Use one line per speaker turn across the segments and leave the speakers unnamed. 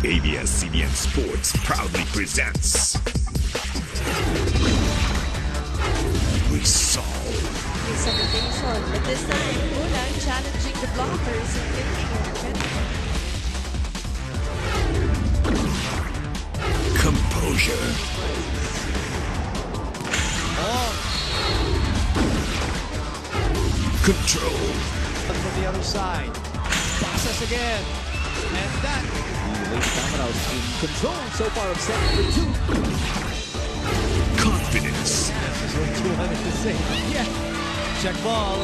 ABS-CBN Sports proudly presents Resolve.
It's a rotation, but this time, Ulan challenging the blockers and taking over.
Composure. Control.
From the other side. Passes again. And that. The late Cameron's in control so far of set number 2.
Confidence.
That's what 200 to say. Yeah. Check ball.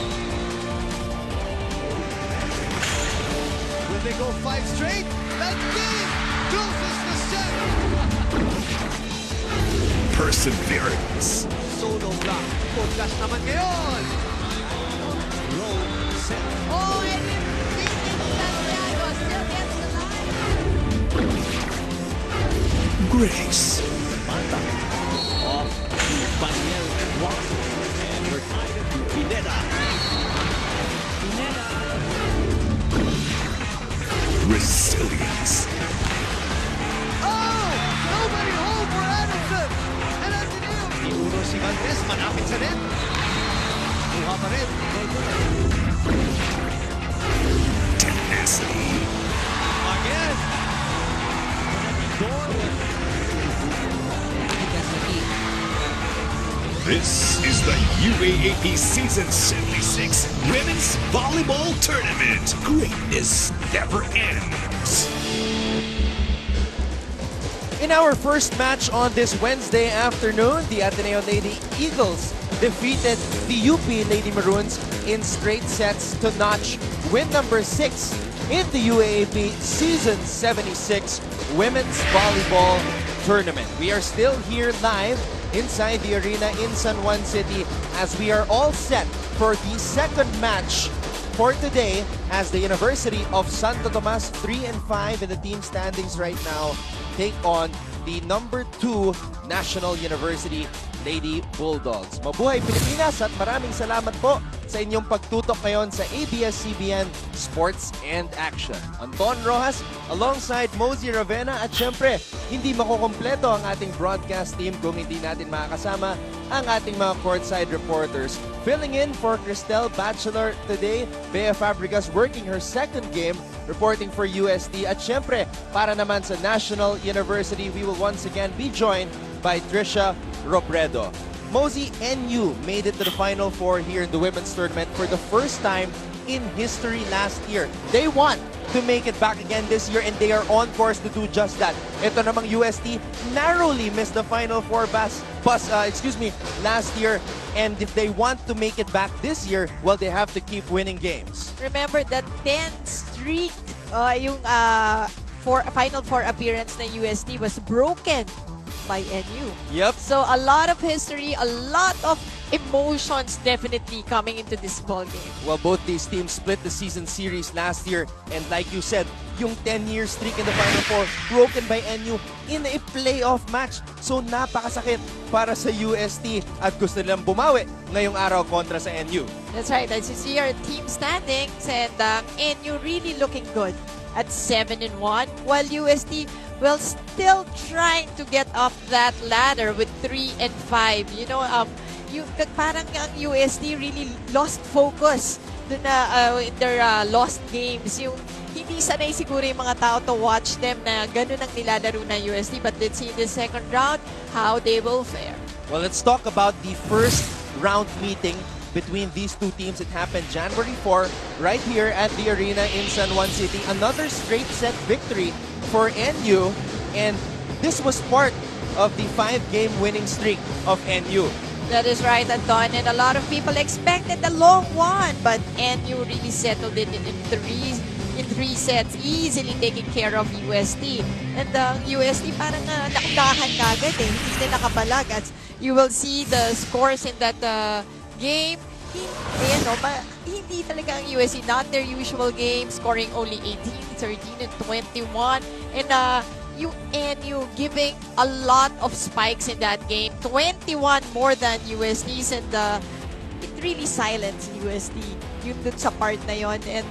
Will they go 5 straight? That game closes the set.
Perseverance.
Solo block. Podcast naman ngayon. Roll, set.
Oh, and Santiago still gets the line.
Grace.
Mata. Off to Paniel. Walk. And we're tied to Pineda. Pineda.
Resilience.
Oh! Nobody home for Anderson! And as it is, iuno si Valdez, malapit sa net. Kuha pa rin.
Tenacity.
Again!
This is the UAAP Season 76 Women's Volleyball Tournament. Greatness never ends.
In our first match on this Wednesday afternoon, the Ateneo Lady Eagles defeated the UP Lady Maroons in straight sets to notch win number 6 in the UAAP Season 76 Women's Volleyball Tournament. We are still here live inside the arena in San Juan City as we are all set for the second match for today as the University of Santo Tomas 3 and 5 in the team standings right now take on the number 2 National University Lady Bulldogs. Mabuhay Pilipinas at maraming salamat po sa inyong pagtutok ngayon sa ABS-CBN Sports and Action. Anton Rojas alongside Mosey Ravena at syempre hindi makukumpleto ang ating broadcast team kung hindi natin makakasama ang ating mga courtside reporters. Filling in for Cristel Bachelor today, Bea Fabregas working her second game, reporting for UST. At syempre, para naman sa National University, we will once again be joined by Trisha Robredo. Mosey, NU made it to the Final Four here in the women's tournament for the first time in history last year. They want to make it back again this year and they are on course to do just that. Ito namang UST narrowly missed the Final Four last year, and if they want to make it back this year, well, they have to keep winning games.
Remember the 10th streak, yung Final Four appearance ng UST was broken by NU.
Yep.
So a lot of history, a lot of emotions definitely coming into this ball game.
Well, both these teams split the season series last year, and like you said, yung 10-year streak in the Final Four broken by NU in a playoff match. So napakasakit para sa UST at gusto nilang bumawi ngayong araw kontra sa NU.
That's right. As you see our team standings, and NU really looking good at 7-1, while UST still trying to get up that ladder with 3 and 5. You know, parang ang UST really lost focus dun na in their lost games. Yung hindi sanay siguro yung mga tao to watch them na ganun ang nilalaro na UST. But let's see in the second round how they will fare.
Well, let's talk about the first round meeting between these two teams. It happened January 4 right here at the arena in San Juan City. Another straight set victory for NU, and this was part of the 5-game winning streak of NU.
That is right, Anton. And a lot of people expected a long one, but NU really settled it in three sets, easily taking care of UST. And UST parang nakudahan kagad eh, hindi na nakabalag. As you will see the scores in that game, hindi talaga ang UST, not their usual game, scoring only 18, 13, and 21. And NU giving a lot of spikes in that game, 21 more than UST's, and it really silenced UST. Yun dun sa part na yon, and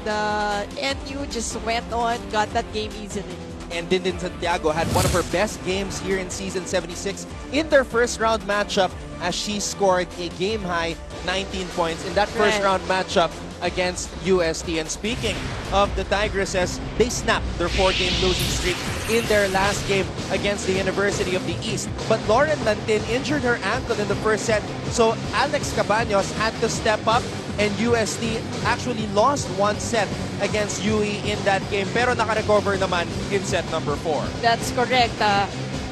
NU just went on, got that game easily.
And Dindin Santiago had one of her best games here in Season 76 in their first round matchup as she scored a game-high 19 points in that first round matchup against UST. And speaking of the Tigresses, they snapped their 4-game losing streak in their last game against the University of the East. But Lauren Lantin injured her ankle in the first set, so Alex Cabaños had to step up, and UST actually lost one set against UE in that game, pero naka-recover naman in set number 4.
That's correct.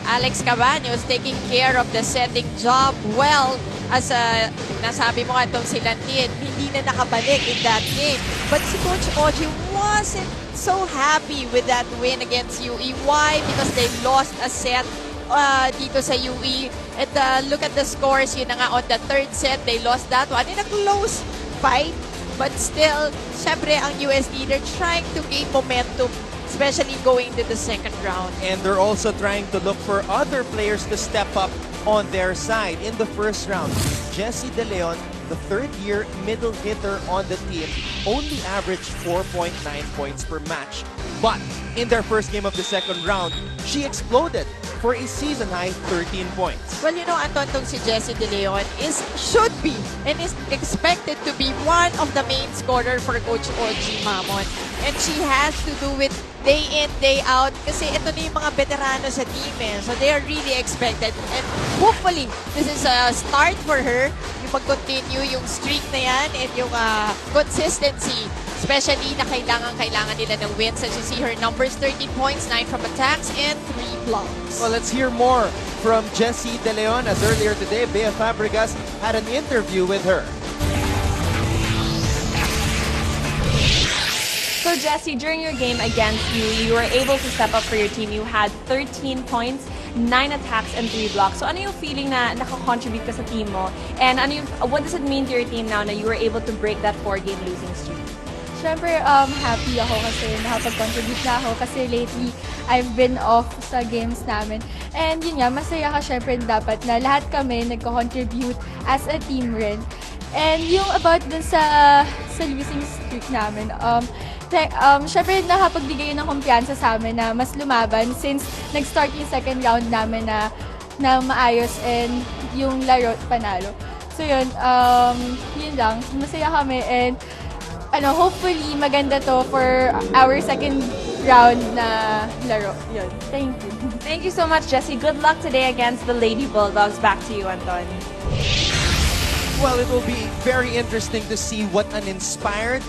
Alex Cabaños taking care of the setting job well, as nasabi mo nga itong si Lantin, hindi na nakabalik in that game. But si Coach Oji wasn't so happy with that win against UE. Why? Because they lost a set dito sa UE. And look at the scores, yun na nga, on the third set, they lost that one in a close fight. But still, syempre ang USD, they're trying to gain momentum, especially going to the second round.
And they're also trying to look for other players to step up on their side. In the first round, Jessie De Leon, the third-year middle hitter on the team, only averaged 4.9 points per match. But in their first game of the second round, she exploded for a season-high 13 points.
Well, you know, Anton, tong si Jessie De Leon should be and is expected to be one of the main scorer for Coach Oji Mamon. And she has to do it day in, day out, kasi ito na yung mga veterano sa team eh. So they are really expected. And hopefully, this is a start for her, yung mag-continue yung streak na yan and yung consistency. Especially na kailangan nila ng wins. As you see her numbers, 13 points, 9 from attacks, and 3 blocks.
Well, let's hear more from Jessie De Leon, as earlier today, Bea Fabregas had an interview with her.
So Jessie, during your game against you were able to step up for your team. You had 13 points, 9 attacks, and 3 blocks. So ano yung feeling na nakakontribute ka sa team mo? And what does it mean to your team now na you were able to break that 4-game losing streak?
Siyempre, happy ako kasi nakapag-contribute na ako kasi lately, I've been off sa games namin. And yun nga, masaya ka siyempre dapat na lahat kami nagko-contribute as a team rin. And yung about dun sa losing streak namin, siyempre nakapagbigay ng kumpiyansa sa amin na mas lumaban since nag-start yung second round namin na maayos and yung laro panalo. So yun, yun lang. Masaya kami and hopefully maganda to for our second round na laro. Yun. Thank you.
Thank you so much, Jessie. Good luck today against the Lady Bulldogs. Back to you, Anton.
Well, it will be very interesting to see what an inspired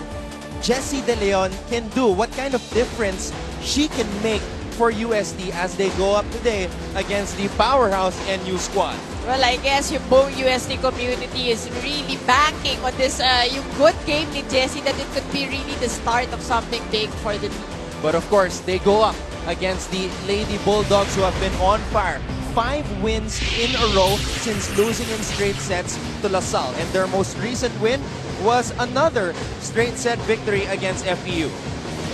Jessie De Leon can do, what kind of difference she can make for UST as they go up today against the powerhouse NU squad.
Well, I guess yung buong UST community is really banking on this yung good game ni Jessie, that it could be really the start of something big for the team.
But of course, they go up against the Lady Bulldogs, who have been on fire. 5 wins in a row since losing in straight sets to LaSalle. And their most recent win was another straight set victory against FEU.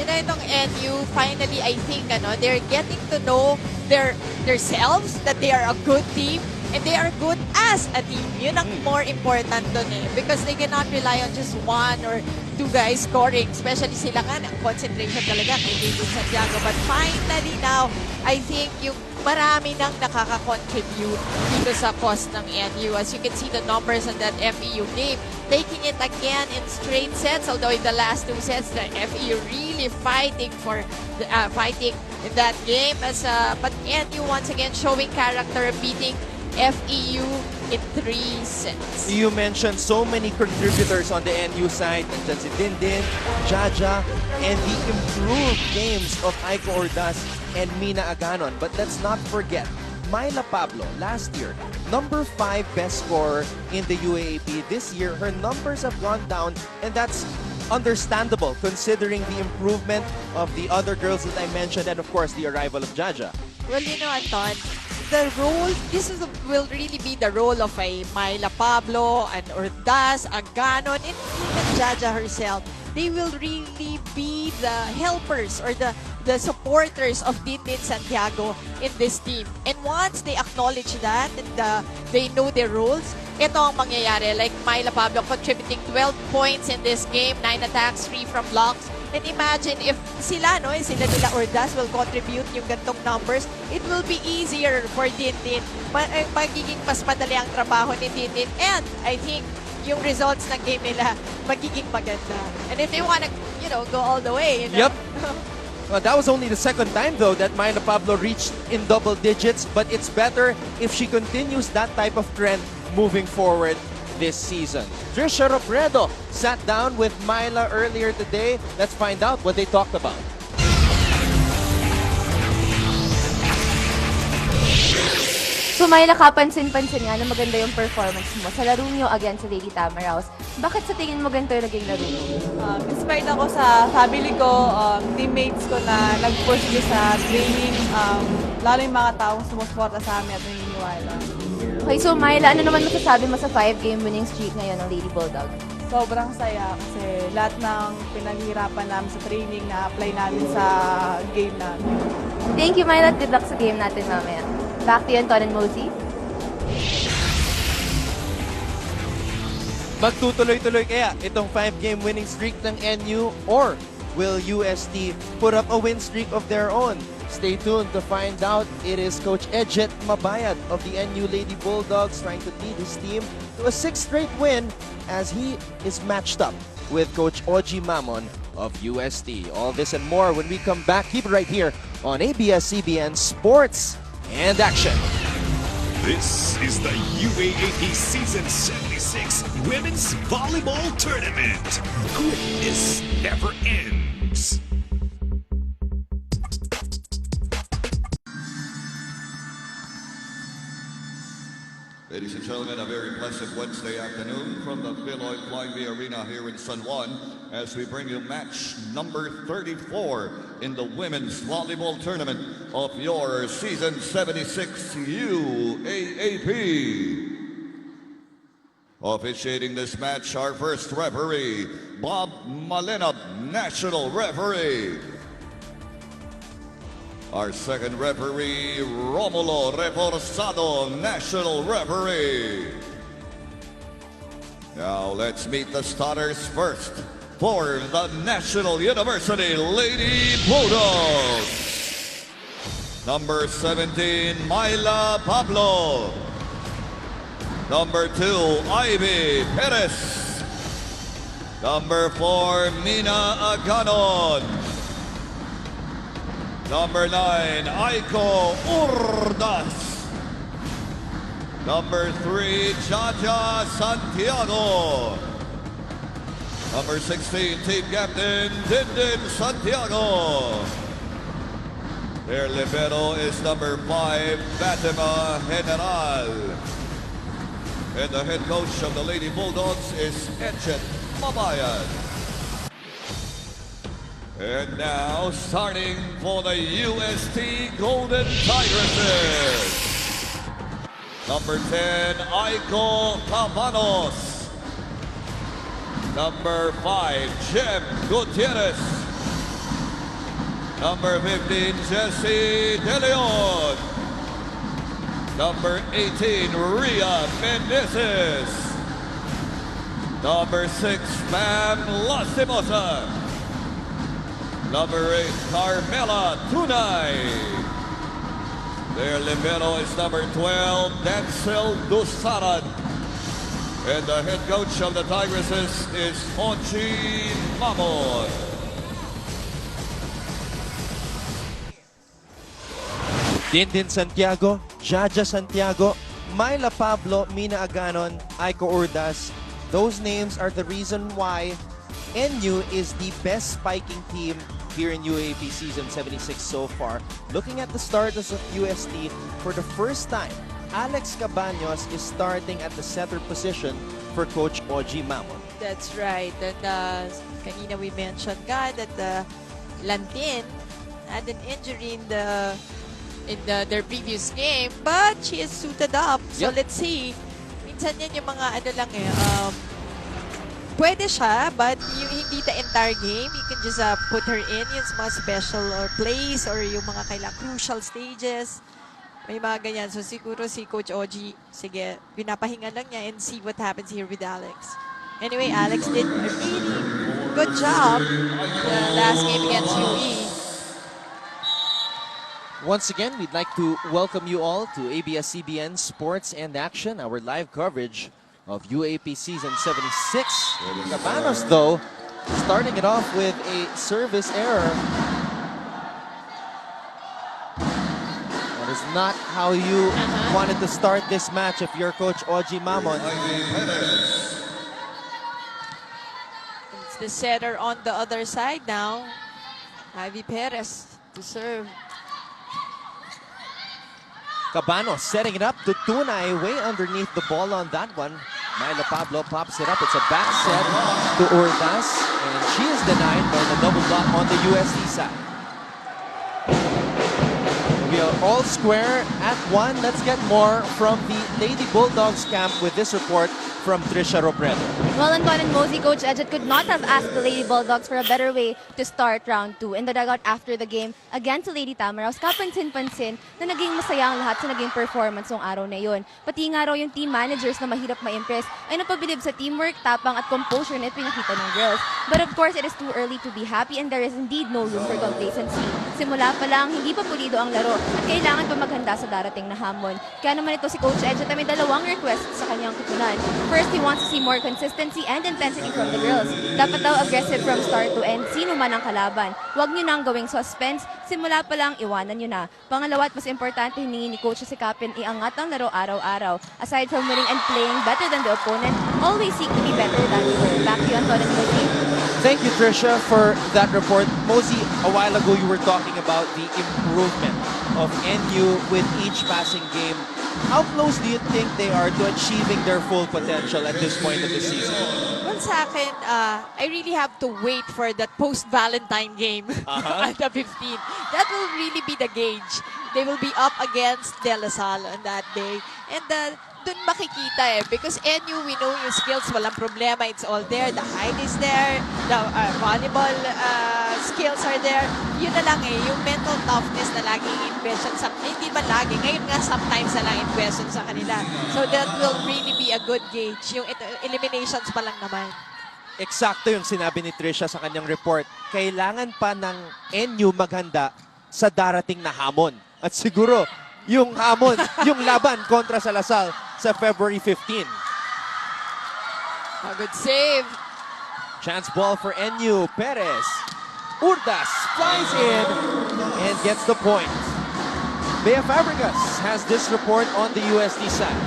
You know, itong NU, finally, I think, they're getting to know themselves, that they are a good team, and they are good as a team. Yun ang more important dun eh. Because they cannot rely on just 1 or 2 guys scoring. Especially sila nga, concentration talaga kay David Santiago. But finally now, I think yung marami nang nakaka-contribute dito sa cause ng NU. As you can see the numbers on that FEU game, taking it again in straight sets. Although in the last 2 sets, the FEU really fighting in that game. But NU once again showing character, beating FEU in 3 sets.
You mentioned so many contributors on the NU side, and si Dindin, Jaja, and the improved games of Aiko Ordaz and Mina Aganon. But let's not forget, Myla Pablo, last year, number 5 best scorer in the UAAP. This year, her numbers have gone down, and that's understandable considering the improvement of the other girls that I mentioned, and of course, the arrival of Jaja.
Well, you know, Anton, will really be the role of a Myla Pablo, and Ordaz, Aganon, and even Jaja herself. They will really be the helpers or the supporters of Dindin Santiago in this team. And once they acknowledge that and they know their roles, ito ang mangyayari. Like Myla Pablo contributing 12 points in this game, 9 attacks, 3 from blocks. And imagine if sila, no, sila nila Ordas will contribute yung gantong numbers, it will be easier for Tintin. Magiging mas madali ang trabaho ni Tintin. And I think yung results ng game nila magiging maganda. And if they want to, go all the way,
Yep. Well, that was only the second time, though, that Myla Pablo reached in double digits, but it's better if she continues that type of trend moving forward this season. Trisha Robredo sat down with Myla earlier today. Let's find out what they talked about.
So Myla, kapansin-pansin nga na maganda yung performance mo sa laro nyo against sa Lady Tamaraws. Bakit sa tingin mo ganito yung naging laro mo?
Inspired ako sa family ko, teammates ko na nag-push din sa training, lalo yung mga taong sumusuporta sa amin at naniniwala.
Okay, so Myla, ano naman masasabi mo sa 5-game winning streak ngayon ng Lady Bulldog?
Sobrang saya kasi lahat ng pinaghirapan namin sa training na-apply namin sa game namin.
Thank you, Myla. Good luck sa game natin mamaya. Back to you, Anton and Mosey.
Magtutuloy-tuloy kaya itong 5-game winning streak ng NU, or will UST put up a win streak of their own? Stay tuned to find out. It is Coach Edget Mabayad of the NU Lady Bulldogs trying to lead his team to a 6th straight win as he is matched up with Coach Oji Mamon of UST. All this and more when we come back. Keep it right here on ABS-CBN Sports and Action.
This is the UAAP Season 76 Women's Volleyball Tournament. Greatness never ends.
Ladies and gentlemen, a very blessed Wednesday afternoon from the Philoy Flying V Arena here in San Juan as we bring you match number 34 in the Women's Volleyball Tournament of your Season 76 UAAP. Officiating this match, our first referee, Bob Malinab, National Referee. Our second referee, Romulo Reforzado, National Referee. Now let's meet the starters first for the National University Lady Bulldogs. Number 17, Myla Pablo. Number 2, Ivy Perez. Number 4, Mina Aganon. Number 9, Aiko Urdas. Number 3, Jaja Santiago. Number 16, Team Captain Dindin Santiago. Their libero is number 5, Fatima General. And the head coach of the Lady Bulldogs is Edget Mabayad. And now, starting for the UST Golden Tigresses. Number 10, Aiko Cavanos. Number 5, Jem Gutierrez. Number 15, Jessie De Leon. Number 18, Ria Mendezes. Number 6, Pam Lastimosa. Number 8, Carmela Tunay. Their libero is number 12, Denzel Dusaran. And the head coach of the Tigresses is Oji Mamon.
Dindin Santiago, Jaja Santiago, Myla Pablo, Mina Aganon, Aiko Urdas. Those names are the reason why NU is the best spiking team here in UAAP Season 76 so far. Looking at the starters of UST, for the first time, Alex Cabaños is starting at the center position for Coach Oji Mamon.
That's right. And kanina we mentioned nga that Lantin had an injury in their previous game, but she is suited up. So
Yep.
let's see. Minsan yan yung mga ano lang pwede siya, but hindi the entire game. You can just put her in yung mga special or plays or yung mga crucial stages. May mga ganyan. So siguro si Coach Oji, sige, pinapahinga lang niya and see what happens here with Alex. Anyway, Alex did a really good job the last game against UE.
Once again, we'd like to welcome you all to ABS-CBN Sports and Action, our live coverage of UAAP Season 76. Cabanos, though, starting it off with a service error. That is not how you wanted to start this match if you're Coach Oji Mamon.
It's the setter on the other side now. Ivy Perez to serve.
Cabanos setting it up to Tunay, way underneath the ball on that one. Myla Pablo pops it up. It's a back set to Urdas, and she is denied by the double block on the UST side. We are all square at 1. Let's get more from the Lady Bulldogs camp with this report from Trisha Robredo.
Well, Anton and Mosey, Coach Edget could not have asked the Lady Bulldogs for a better way to start round 2. In the dugout after the game, again to Lady Tamaraws, kapansin-pansin na naging masaya ang lahat sa naging performance ng araw na yun. Pati nga raw yung team managers na mahirap ma-impress ay napabilib sa teamwork, tapang at composure na pinakita ng girls. But of course, it is too early to be happy and there is indeed no room for complacency. Simula pa lang, hindi pa pulido ang laro at kailangan pa maghanda sa darating na hamon. Kaya naman ito si Coach Edget ay may dalawang request sa kanyang kutunan. First, he wants to see more consistency and intensity from the girls. Dapat daw aggressive from start to end, sino man ang kalaban. Huwag nyo nang gawing suspense, simula pa lang iwanan nyo na. Pangalawa at mas importante, hiningi ni Coach si Captain iangat ang laro araw-araw. Aside from winning and playing better than the opponent, always seek to be better than you were. Back to you, Anton and Mosey.
Thank you, Trisha, for that report. Mosey, a while ago you were talking about the improvement of NU with each passing game. How close do you think they are to achieving their full potential at this point of the season?
Well, sa akin, I really have to wait for that post-Valentine game at the 15th. That will really be the gauge. They will be up against De La Salle on that day. And dun makikita because NU, we know yung skills, walang problema, it's all there. The height is there, the volleyball skills are there. Yun na lang yung mental toughness na laging in question. Hindi ba lagi, ngayon nga sometimes na lang in question sa kanila. So that will really be a good gauge. Yung eliminations pa lang naman.
Eksakto yung sinabi ni Trisha sa kanyang report. Kailangan pa ng NU maghanda sa darating na hamon. At siguro, yung hamon, yung laban kontra sa Lasal sa February 15.
A good save.
Chance ball for NU. Perez. Urdas flies in and gets the point. Bea Fabregas has this report on the UST side.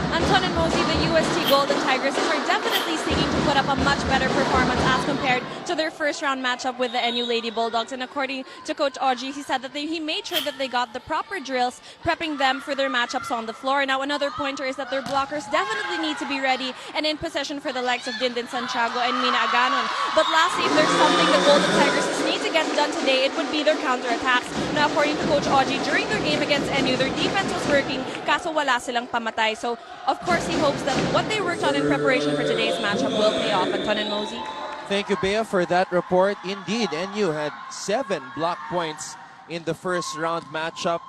Anton and Mosey, the UST Golden Tigresses are definitely seeking to put up a much better performance as compared to their first round matchup with the NU Lady Bulldogs. And according to Coach Oji, he said that he made sure that they got the proper drills, prepping them for their matchups on the floor. Now, another pointer is that their blockers definitely need to be ready and in possession for the likes of Dindin Santiago and Mina Aganon. But lastly, if there's something the Golden Tigresses need to get done today, it would be their counterattacks. Now, according to Coach Oji, during their game against NU, their defense was working, kaso wala silang pamatay. So, of course, he hopes that what they worked on in preparation for today's matchup will pay off. Anton and Mosey.
Thank you, Bea, for that report. Indeed, NU had 7 block points in the first round matchup.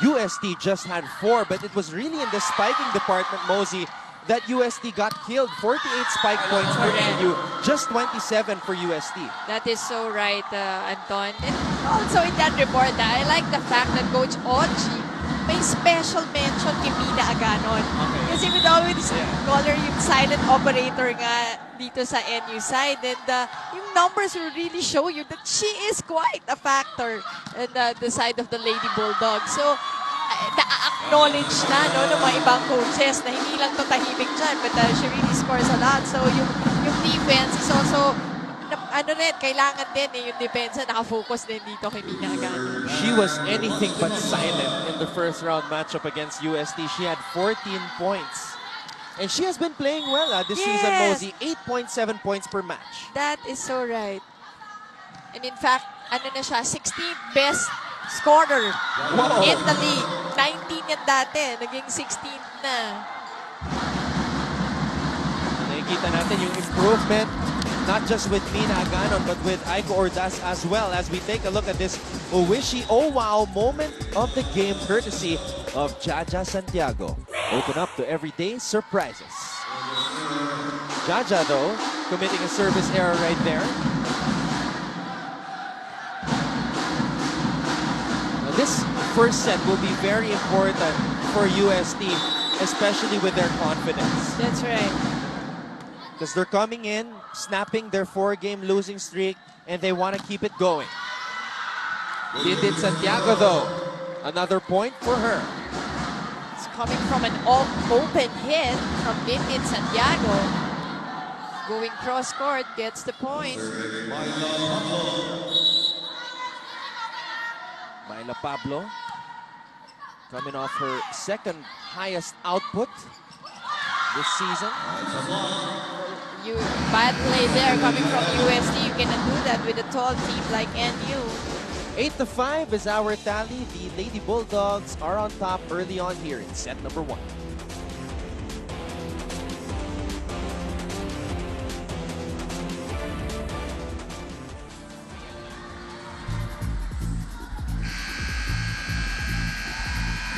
UST just had 4, but it was really in the spiking department, Mosey, that UST got killed. 48 spike points for NU, just 27 for UST.
That is so right, Anton. And also in that report, I like the fact that Coach Oji may special mention kay Mina Aganon. Kasi we always call her yung silent operator nga dito sa NU side. And yung numbers will really show you that she is quite a factor in the side of the Lady Bulldogs. So, na-acknowledge na ng mga ibang coaches na hindi lang to tahimik dyan, but she really scores a lot. So, yung defense is also kailangan din yung depensa nakafocus din dito kay Mina Aganon.
She was anything but silent in the first round matchup against UST. She had 14 points. And she has been playing well this season, Mosey. 8.7 points per match.
That is so right. And in fact, na siya, 16th best scorer in the league. 19 yan dati, naging 16th na.
Nakikita natin yung improvement not just with Mina Aganon, but with Aiko Ordaz as well, as we take a look at this Owishi Oh Wow moment of the game, courtesy of Jaja Santiago. Open up to everyday surprises. Jaja, though, committing a service error right there. Now, this first set will be very important for UST, especially with their confidence.
That's right.
Because they're coming in, snapping their 4-game losing streak, and they want to keep it going. Did Santiago, though. Another point for her.
It's coming from an open hit from Dindin Santiago. Going cross-court, gets the point.
Myla Pablo coming off her second highest output this season.
Bad play there coming from UST. You cannot do that with a tall team like NU.
8-5 is our tally. The Lady Bulldogs are on top early on here in set number 1.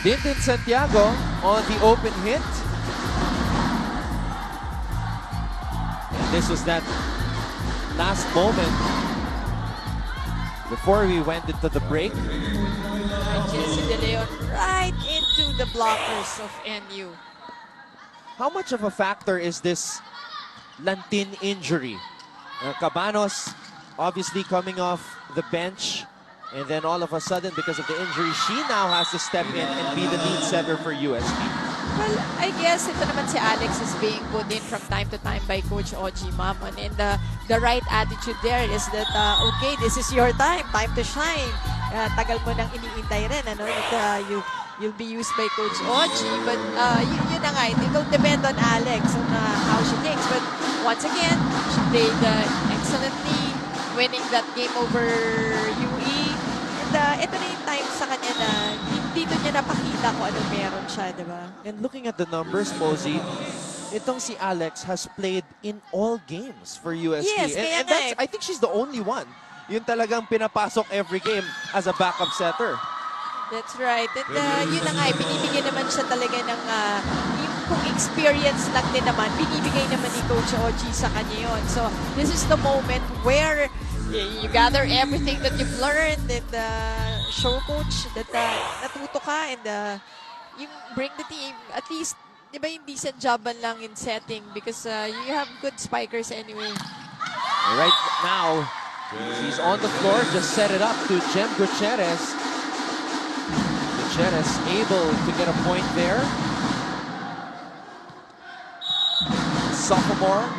Dindin Santiago on the open hit. This was that last moment before we went into the break.
And Chelsea De Leon right into the blockers of NU.
How much of a factor is this Lantin injury? Cabanos obviously coming off the bench, and then all of a sudden, because of the injury, she now has to step in and be the lead setter for UST.
Well, I guess ito naman si Alex is being put in from time to time by Coach Oji Mamon. And the right attitude there is that, okay, this is your time to shine. Tagal mo nang iniintay rin, ano? That, you'll be used by Coach Oji. But yun na nga, it will depend on Alex on how she thinks. But once again, she played excellently, winning that game over UE. And ito na yung time sa kanya na dito niya napakita kung anong meron siya, di ba?
And looking at the numbers, Posey, itong si Alex has played in all games for UST.
Yes,
and that's, I think she's the only one. Yun talagang pinapasok every game as a backup setter.
That's right. And yun na nga, binibigyan naman siya talaga ng yung kung experience lang din naman, binibigay naman ni Coach Oji sa kanya yun. So, this is the moment where you gather everything that you've learned and show Coach that natuto ka and you bring the team, at least, di ba yung decent job lang in setting because you have good spikers anyway.
Right now, she's on the floor, just set it up to Jem Gutierrez. Gutierrez able to get a point there. Sophomore.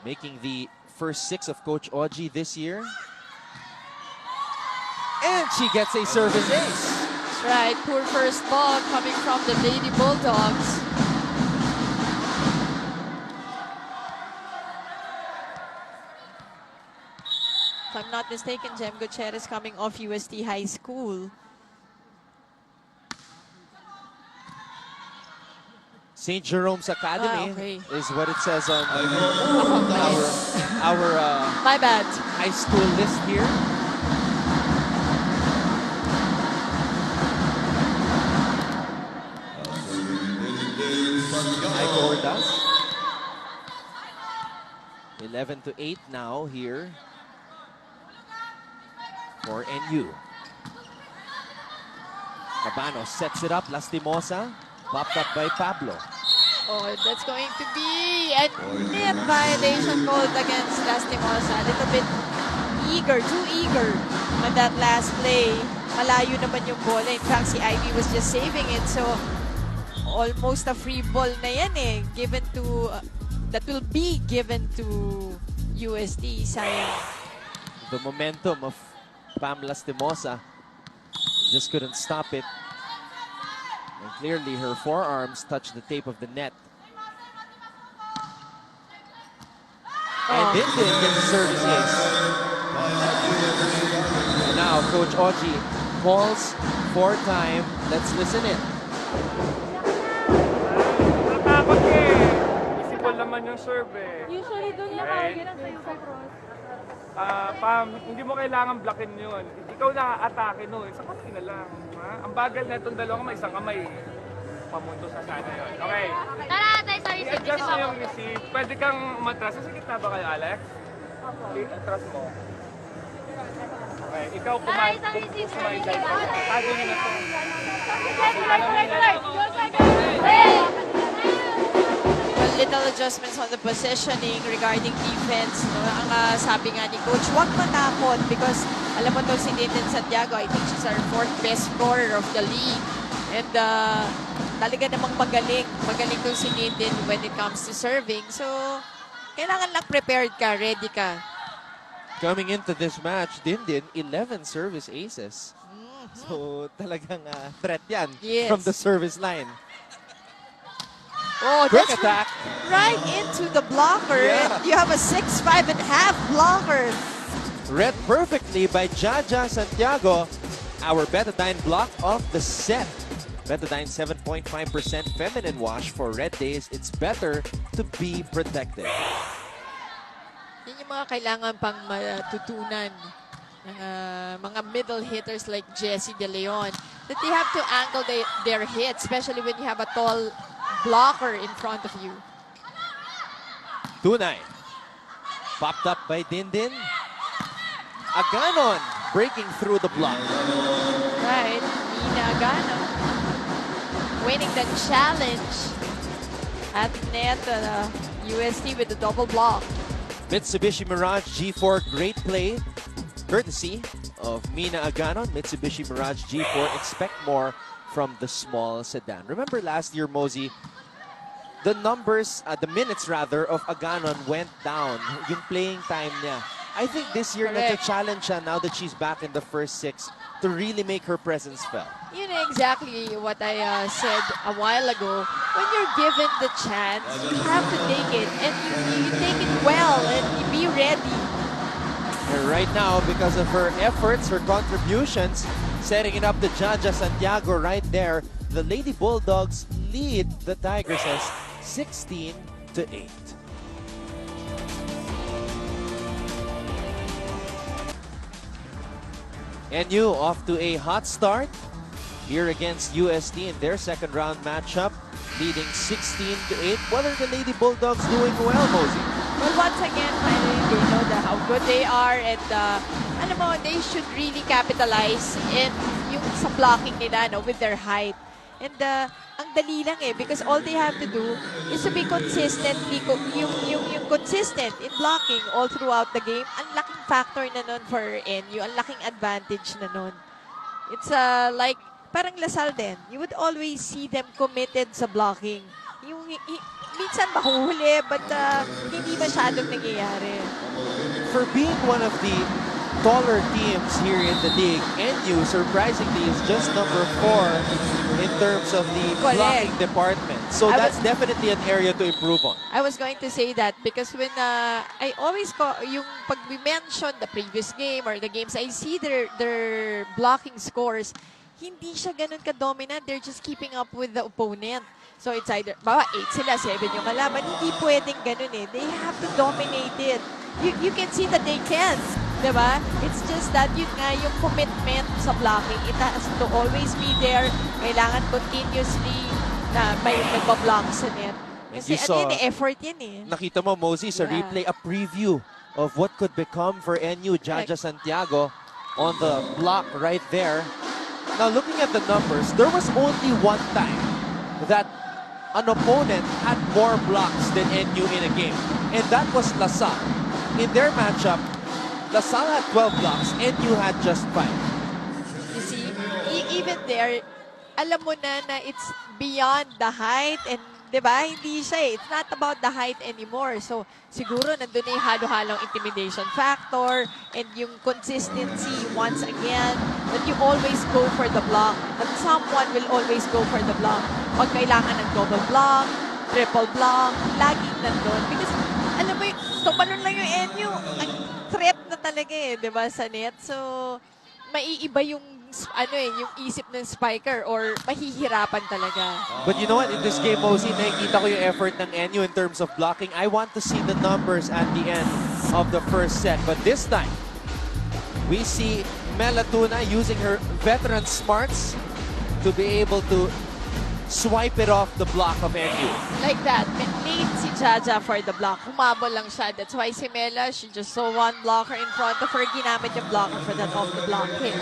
Making the first 6 of Coach Oji this year. And she gets a service ace.
That's right. Poor first ball coming from the Lady Bulldogs. If I'm not mistaken, Jem Gutierrez coming off UST High School.
St. Jerome's Academy is what it says on our
my bad
high school list here. Aiko Ordaz. 11-8 now here for NU. Cabanos sets it up. Lastimosa popped up by Pablo.
Oh, that's going to be a net violation called against Lastimosa. A little bit eager, too eager on that last play. Malayo naman yung bola. In fact, si Ivy was just saving it. So, almost a free ball na yan eh. Given to, that will be given to UST. Sayang.
The momentum of Pam Lastimosa just couldn't stop it. And clearly her forearms touched the tape of the net. And Dindin gets a service ace. And now Coach Oji calls for time. Let's listen in.
Natakot ka eh. Visible laman yung serve eh.
Usually doon nakahirap sa'yo sa cross.
Hindi mo kailangan blockin yun. Ikaw na-atake nun. Isang kamay na lang. Ha? Ang bagal na itong dalawang kamay, isang kamay. Pamunto sa sana yun. Okay.
Tara, tayo sa
I-adjust mo yung receive. Pwede kang matras. Sa gitna ba kayo, Alex? I-atras mo. Okay, ikaw kumain dahil. Tago nyo na ito.
Little adjustments on the positioning regarding defense. No? Ang sabi nga ni Coach, huwag matakot because alam mo to si Nathan Santiago, I think she's our 4th best scorer of the league. And talaga namang magaling. Magaling to si Nathan when it comes to serving. So, kailangan lang prepared ka, ready ka.
Coming into this match, Dindin, 11 service aces. So, talagang threat yan from the service line.
Oh,
Quick
that's
attack.
Right into the blocker.
Yeah.
And you have a 6'5" and a half blocker.
Read perfectly by Jaja Santiago. Our Betadine block of the set. Betadine 7.5% feminine wash for red days. It's better to be protected.
Yan yung mga kailangan pang matutunan ng mga middle hitters like Jessie De Leon. That they have to angle their hits, especially when you have a tall blocker in front of you.
2-9. Popped up by Dindin. Aganon breaking through the block.
Right. Nina Agano winning the challenge at net. UST with the double block.
Mitsubishi Mirage G4, great play. Courtesy of Mina Aganon. Mitsubishi Mirage G4, expect more from the small sedan. Remember last year, Mosey, the numbers, the minutes rather, of Aganon went down. Yung playing time niya. I think this year, nag-challenge siya now that she's back in the first 6 to really make her presence felt.
You know exactly what I said a while ago. When you're given the chance, you have to take it. And you take it well and you be ready.
And right now, because of her efforts, her contributions, setting it up to Jaja Santiago right there, the Lady Bulldogs lead the Tigresses 16-8. NU off to a hot start here against UST in their second round matchup, leading 16-8. What are the Lady Bulldogs doing well, Mosey?
Well, once again, finally, they know how good they are, and alam mo, they should really capitalize in yung sa blocking nila, no, with their height. And ang dali lang eh, because all they have to do is to be consistent, yung consistent in blocking all throughout the game. Ang laking factor na nun for NU, ang laking advantage na nun. It's like, parang Lasal din. You would always see them committed sa blocking. Yung minsan mahuhuli, but hindi masyadong nangyayari.
For being one of the taller teams here in the league, NU surprisingly is just number 4 in terms of the blocking department. So that's definitely an area to improve on.
I was going to say that because when I always yung pag we mention the previous game or the games, I see their blocking scores, hindi siya ganun ka-dominant. They're just keeping up with the opponent. So it's either, 8 sila, 7 yung kalaban. Hindi pwedeng ganun eh. They have to dominate it. You can see that they can. Diba? It's just that yun nga, yung commitment sa blocking, it has to always be there. Kailangan continuously na may nagbablock sa net. Kasi ano yun, effort yan eh.
Nakita mo, Mosey, sa replay, a preview of what could become for NU. Jaja Santiago on the block right there. Now, looking at the numbers, there was only one time that an opponent had more blocks than NU in a game. And that was LaSalle. In their matchup, LaSalle had 12 blocks, NU had just 5.
You see, even there, alam mo na it's beyond the height and, di ba, hindi siya eh. It's not about the height anymore. So, siguro nandun na yung halo-halong intimidation factor and yung consistency once again that you always go for the block. That someone will always go for the block. Pag kailangan ng double block, triple block, laging nandun. Because, alam mo tumalon lang yung NU. Ang threat na talaga eh, di ba, sa net. So, maiiba yung yung isip ng spiker or mahihirapan talaga.
But you know what? In this game, Mosey, nakikita ko yung effort ng NU in terms of blocking. I want to see the numbers at the end of the first set. But this time, we see Mela Tuna using her veteran smarts to be able to swipe it off the block of NU.
Like that, need si Jaja for the block. Humabol lang siya. That's why si Mela, she just saw one blocker in front of her. Ginamit yung blocker for that off the block hit.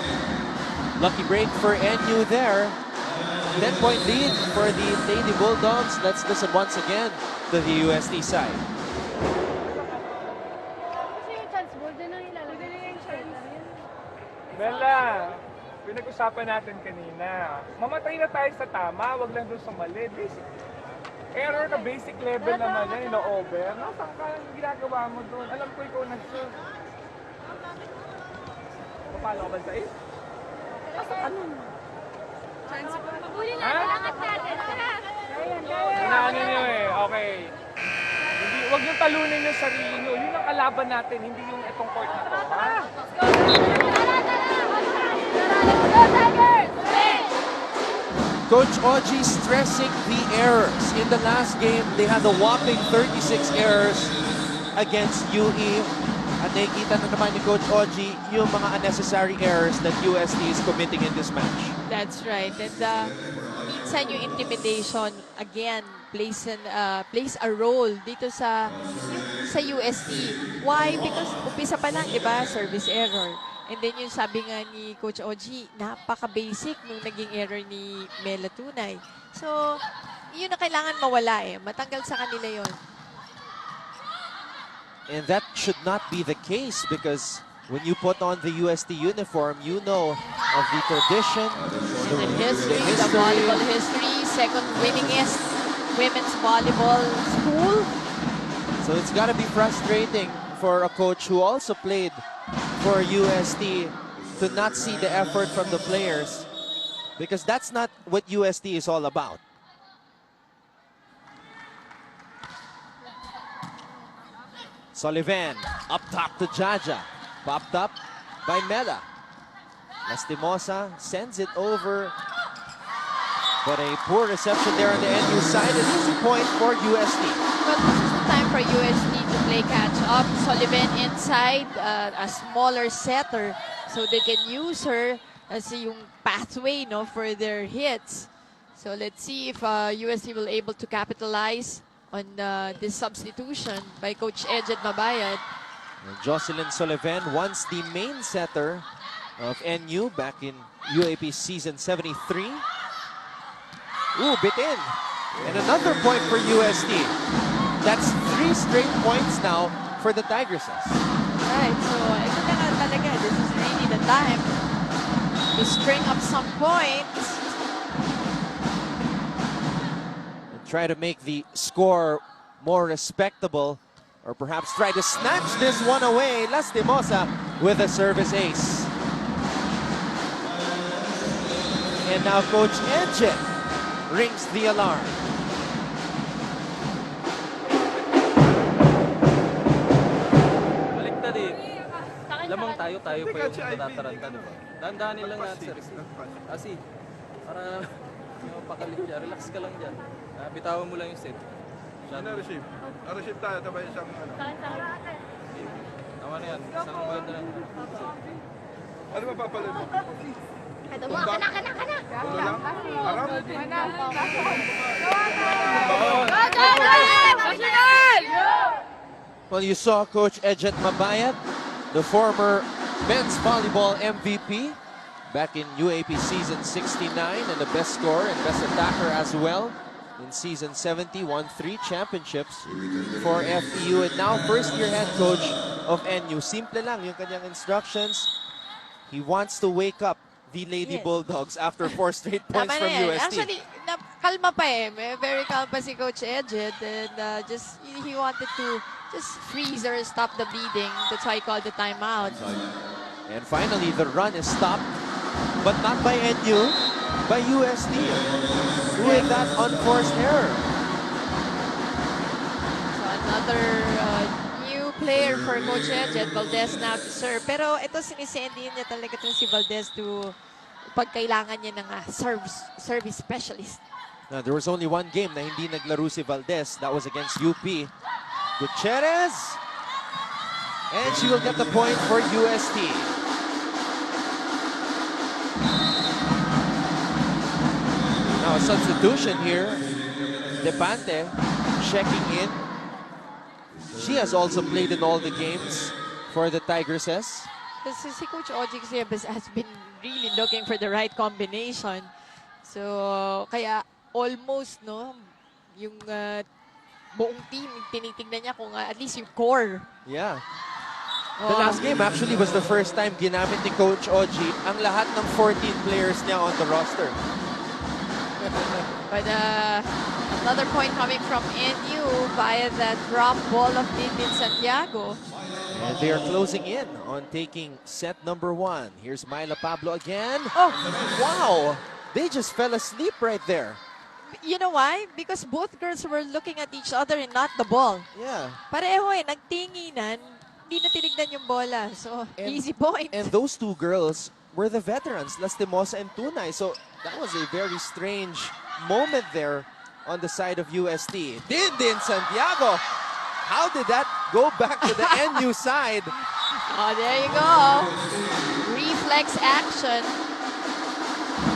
Lucky break for NU there. 10-point lead for the Lady Bulldogs. Let's listen once again to the UST side.
Bella, pinag-usapan natin kanina. Mamatay na tayo sa tama, wag lang doon sa mali. Basic error na basic level naman yan, ino-over. Nasaan ka ang ginagawa mo doon? Alam ko ikaw nag-shoot. Papalo ka ba sa is? Ano? Ha? Inaano nyo okay. Hindi, wag yung talunin yung sarili nyo. Yun ang kalaban natin, hindi yung itong court na to. Ha?
Coach Oji stressing the errors. In the last game, they had a whopping 36 errors against UE. At nakikita na naman ni Coach Oji yung mga unnecessary errors that UST is committing in this match.
That's right. And minsan yung intimidation, again, plays a role dito sa UST. Why? Because umpisa pa lang, di ba, service error. And then yung sabi nga ni Coach Oji, napaka-basic nung naging error ni Mela Tunay. So, yun na kailangan mawala matanggal sa kanila yon.
And that should not be the case because when you put on the UST uniform, you know of the tradition,
the history, the volleyball history, second winningest women's volleyball school.
So it's got to be frustrating for a coach who also played for UST to not see the effort from the players because that's not what UST is all about. Sullivan up top to Jaja, popped up by Mela. Lastimosa sends it over, but a poor reception there on the NU side. An easy point for UST.
Well, this is the time for UST to play catch up. Sullivan inside, a smaller setter, so they can use her as yung pathway for their hits. So let's see if UST will able to capitalize on this substitution by Coach Ejed Mabayad.
And Jocelyn Sullivan, once the main setter of NU back in UAAP season 73. Ooh, bit in. And another point for UST. That's 3 straight points now for the Tigresses.
Right, so ito na nga talaga. This is really the time to string up some points.
Try to make the score more respectable, or perhaps try to snatch this one away. Lastimosa with a service ace. And now Coach Ejed rings the alarm.
Baliktad lamang tayo pa yung natataranta, di ba? Dandanin lang natin sa receive. Kasi, para pakalit dyan, relax ka lang dyan. Bitawan mo lang yung set.
Ano receive? Receive tayo, tabay isang ano.
Tama na yan, isang maganda lang.
Ano ba papalin mo?
Ito mo, kana.
Ulo lang? Aram?
Well, you saw Coach Ejed Mabayad, the former men's volleyball MVP back in UAAP season 69 and the best scorer and best attacker as well in season 70, won 3 championships for FEU and now first-year head coach of NU. Simple lang yung kanyang instructions. He wants to wake up the Lady Bulldogs after 4 straight points from UST.
Actually, kalma pa very calm pa si Coach Ejed and just he wanted to just freeze or stop the bleeding. That's why he called the timeout.
And finally, the run is stopped, but not by NU, by UST with that unforced error.
So another new player for Coach Jet Valdez now to serve. Pero ito sinisendi niya talaga itong si Valdez to pagkailangan niya ng service specialist.
Now, there was only one game na hindi naglaro si Valdez. That was against UP. Gutierrez. And she will get the point for UST. Now, a substitution here. Depante checking in. She has also played in all the games for the Tigresses.
Kasi si Coach Ojik has been really looking for the right combination. So, kaya almost, no, yung buong team, tinitignan niya kung at least yung core.
Yeah. The last game actually was the first time ginamit ni Coach Oji ang lahat ng 14 players niya on the roster.
But another point coming from NU via that drop ball of David Santiago.
And they are closing in on taking set number 1. Here's Myla Pablo again.
Oh,
wow! They just fell asleep right there.
You know why? Because both girls were looking at each other and not the ball.
Yeah.
Pareho nagtinginan, hindi na tinignan yung bola. So, easy point.
And those two girls were the veterans, Lastimosa and Tunay. So, that was a very strange moment there on the side of UST. Din Santiago! How did that go back to the NU side?
Oh, there you go. Reflex action.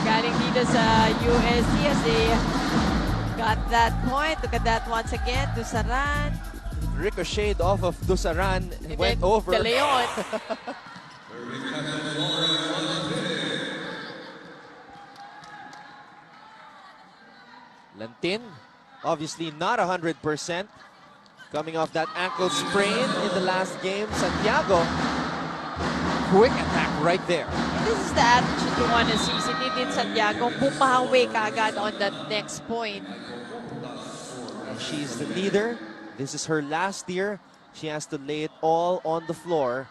Galing dito sa UST as they got that point. Look at that once again. Dusaran.
Ricocheted off of Dusaran.
And
went over.
De Leon.
Lantin, obviously not 100%. Coming off that ankle sprain in the last game. Santiago, quick attack right there.
This is the attitude you want to see. Si Nidin Santiago, bumawi kagad on that next point.
And she's the leader. This is her last year. She has to lay it all on the floor.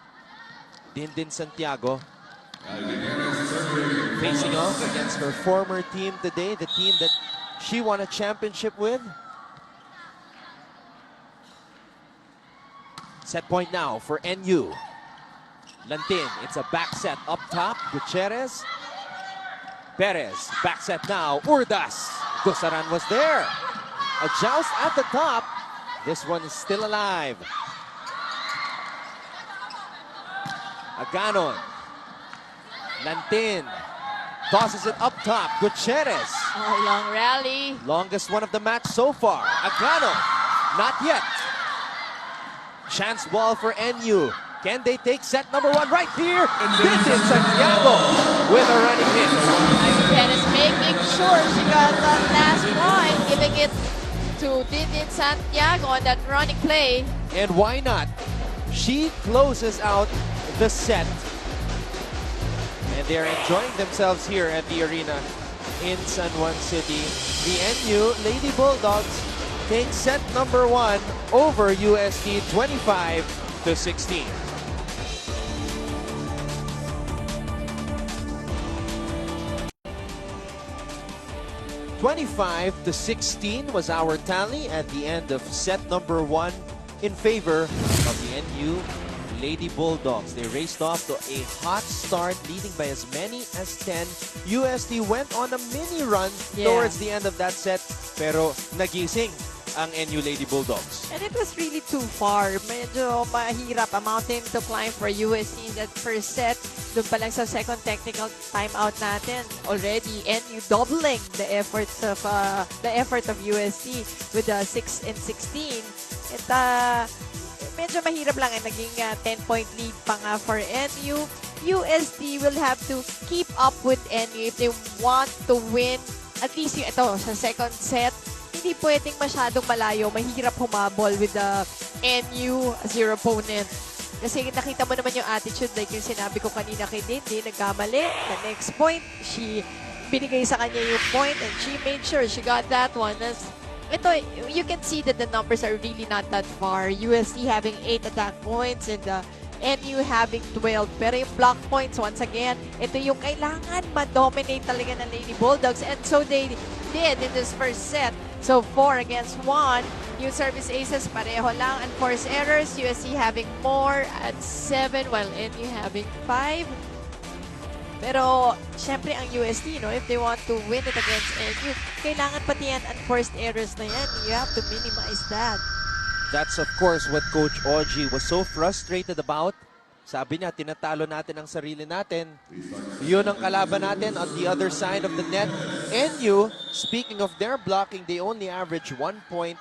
Din Santiago facing off against her former team today, the team that she won a championship with. Set point now for NU. Lantin, it's a back set up top. Gutierrez. Perez, back set now. Urdas. Dusaran was there. A joust at the top. This one is still alive. Aganon. Lantin tosses it up top. Gutierrez.
Oh, long rally.
Longest one of the match so far. Aganon. Not yet. Chance ball for NU. Can they take set number 1 right here? This is Santiago with a running hit.
Again, is making sure she got that last point, giving it to Dindin Santiago on that running play.
And why not? She closes out the set. And they're enjoying themselves here at the arena in San Juan City. The NU Lady Bulldogs take set number 1 over UST 25-16. 25-16 was our tally at the end of set number 1 in favor of the NU Lady Bulldogs. They raced off to a hot start, leading by as many as 10. UST went on a mini run towards the end of that set, pero nagising ang NU Lady Bulldogs.
And it was really too far. Medyo mahirap, a mountain to climb for UST in that first set. Doon pa lang sa second technical timeout natin. Already, NU doubling the efforts of UST with the 6 and 16. At medyo mahirap lang naging 10-point lead pa nga for NU. UST will have to keep up with NU if they want to win. At least ito sa second set. Hindi pwedeng masyadong malayo. Mahirap humabol with the NU as your opponent. Kasi nakita mo naman yung attitude like yung sinabi ko kanina kay Dindi, nagkamali. The next point, binigay sa kanya yung point and she made sure she got that one. Ito, you can see that the numbers are really not that far. UST having 8 attack points and NU having 12. Pero yung block points, once again, ito yung kailangan ma-dominate talaga ng Lady Bulldogs. And so they did in this first set. So 4 against 1. New service aces, pareho lang. And forced errors, USC having more at 7, while NU having 5. Pero, syempre ang UST, if they want to win it against NU, kailangan pati yan unforced errors na yan. You have to minimize that.
That's of course what Coach Oji was so frustrated about. Sabi niya, tinatalo natin ang sarili natin. Yun ang kalaban natin on the other side of the net. NU, speaking of their blocking, they only average 1.9,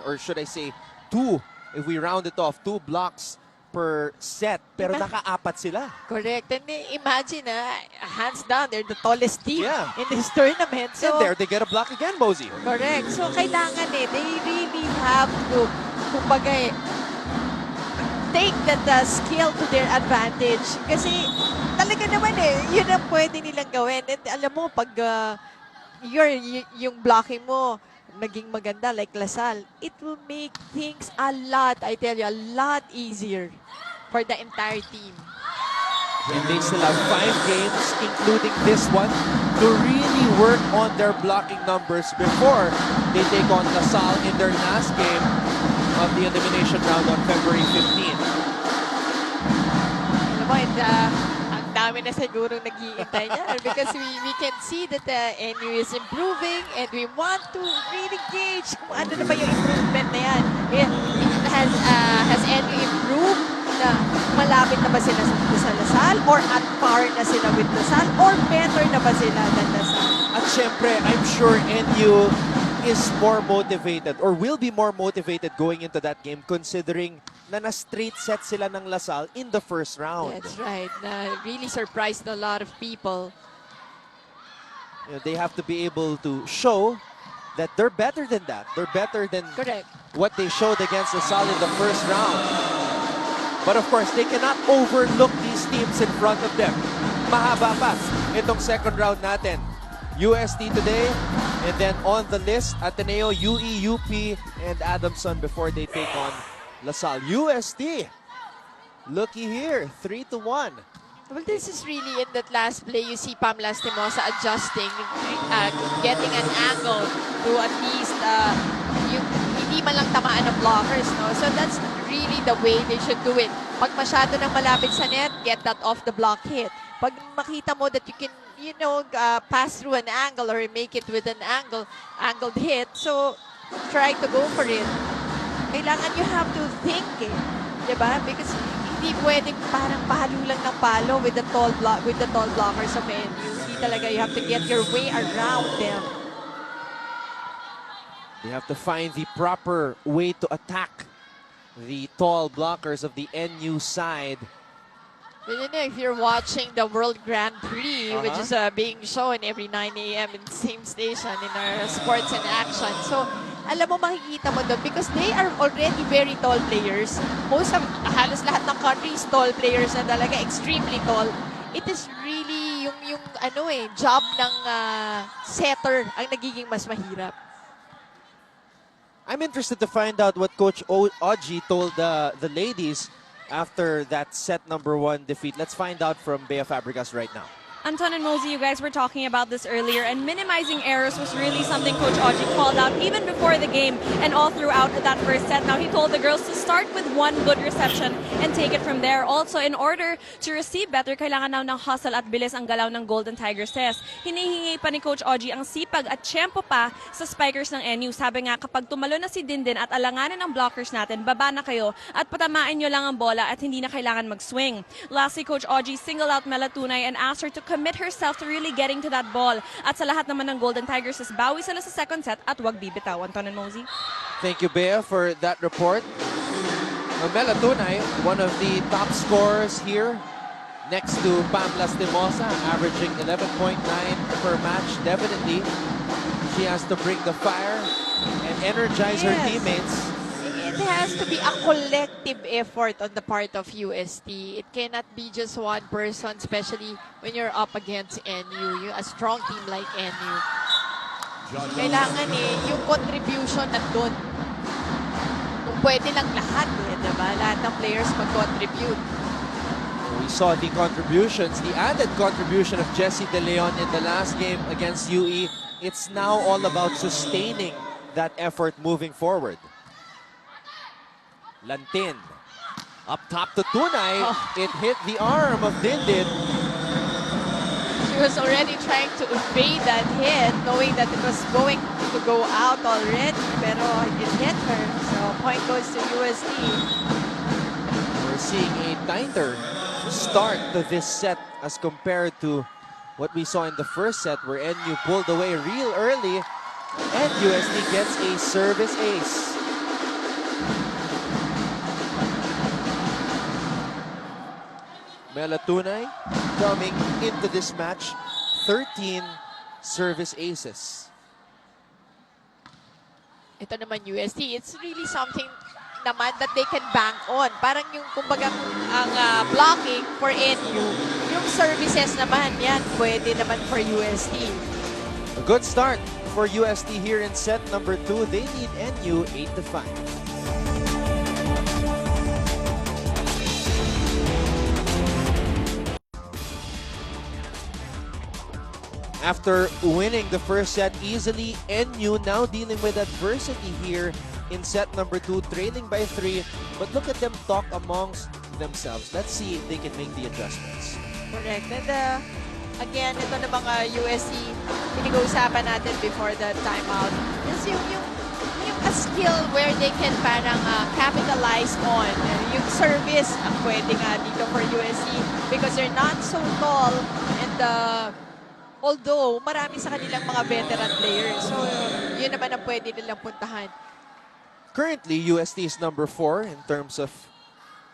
or should I say 2, if we round it off, 2 blocks per set. Pero naka-4 sila.
Correct. And imagine, hands down, they're the tallest team in this tournament.
And
So,
there they get a block again, Mosey.
correct. So, kailangan they really have to, kumbaga take that skill to their advantage. Kasi talaga naman yun ang pwede nilang gawin. And alam mo, pag yung blocking mo naging maganda like Lasal, it will make things a lot, I tell you, a lot easier for the entire team.
And they still have 5 games, including this one, to really work on their blocking numbers before they take on Lasal in their last game of the elimination round on February 15.
Alam mo, ang dami na siguro nag-iintay niyan because we can see that NU is improving and we want to really gauge kung ano na ba yung improvement na yan. Has NU improved na malapit na ba sila sa Lasal or at par na sila with Lasal or better na ba sila than Lasal?
At syempre, I'm sure NU is more motivated or will be more motivated going into that game considering na na-straight set sila ng Lasal in the first round.
That's right. Really surprised a lot of people.
They have to be able to show that they're better than that. They're better than what they showed against Lasal in the first round. But of course, they cannot overlook these teams in front of them. Mahaba pa itong second round natin. UST today, and then on the list, Ateneo, UE, UP, and Adamson before they take on Lasal. UST, looky here, 3-1.
Well, this is really in that last play, you see Pam Lastimosa adjusting, getting an angle to at least hindi man lang tamaan ng blockers, no? So that's really the way they should do it. Pag masyado nang malapit sa net, get that off the block hit. Pag makita mo that you can, pass through an angle or make it with an angled hit, so try to go for it. Kailangan you have to think diba? Because hindi pwedeng parang palo lang ng palo with the tall blockers of NU. Hindi talaga, you have to get your way around them.
They have to find the proper way to attack the tall blockers of the NU side.
But if you're watching the World Grand Prix, which is being shown every 9 a.m. in the same station in our Sports and Action. So, alam mo, makikita mo doon because they are already very tall players. Halos lahat ng countries, tall players na talaga, extremely tall. It is really yung job ng setter ang nagiging mas mahirap.
I'm interested to find out what Coach Oji told the ladies after that set number 1 defeat. Let's find out from Bea Fabregas right now.
Anton and Mosey, you guys were talking about this earlier, and minimizing errors was really something Coach Oji called out even before the game and all throughout that first set. Now, he told the girls to start with one good reception and take it from there. Also, in order to receive better, kailangan daw ng hustle at bilis ang galaw ng Golden Tigers test. Hinihingi pa ni Coach Oji ang sipag at tiyempo pa sa spikers ng NU. Sabi nga, kapag tumalo na si Dindin at alanganin ang blockers natin, baba na kayo at patamaan nyo lang ang bola at hindi na kailangan mag-swing. Lastly, Coach Oji singled out Mela Tunay and asked her to commit herself to really getting to that ball. At sa lahat naman ng Golden Tigers, is bawi sila sa second set at wag bibitaw. Anton and Mosey.
Thank you, Bea, for that report. Mela Tunay, one of the top scorers here, next to Pam Lastimosa, averaging 11.9 per match. Definitely, she has to bring the fire and energize her teammates.
It has to be a collective effort on the part of UST. It cannot be just one person, especially when you're up against NU, a strong team like NU. Kailangan yung contribution nandun. Kung pwede lang lahat, diba? Lahat ng players mag-contribute.
We saw the contributions, the added contribution of Jessie De Leon in the last game against UE. It's now all about sustaining that effort moving forward. Lantin. Up top to Tunay. It hit the arm of Dindin.
She was already trying to evade that hit, knowing that it was going to go out already, pero it hit her. So point goes to UST.
We're seeing a tighter start to this set as compared to what we saw in the first set, where NU pulled away real early and UST gets a service ace. Mela Tunay coming into this match, 13 service aces.
Ito naman UST, it's really something naman that they can bank on. Parang yung kumbaga ang blocking for NU, yung services naman yan, pwede naman for UST.
A good start for UST here in set number 2. They need NU 8-5. After winning the first set easily, NU now dealing with adversity here in set number 2, trailing by 3. But look at them talk amongst themselves. Let's see if they can make the adjustments.
Correct. And again, ito na mga USC, pinag-uusapan natin before the timeout, is yung a skill where they can parang capitalize on. Yung service ang pwede nga dito for USC because they're not so tall and although marami sa kanilang mga veteran players. So yun naman ang pwede nilang puntahan.
Currently, UST is number 4 in terms of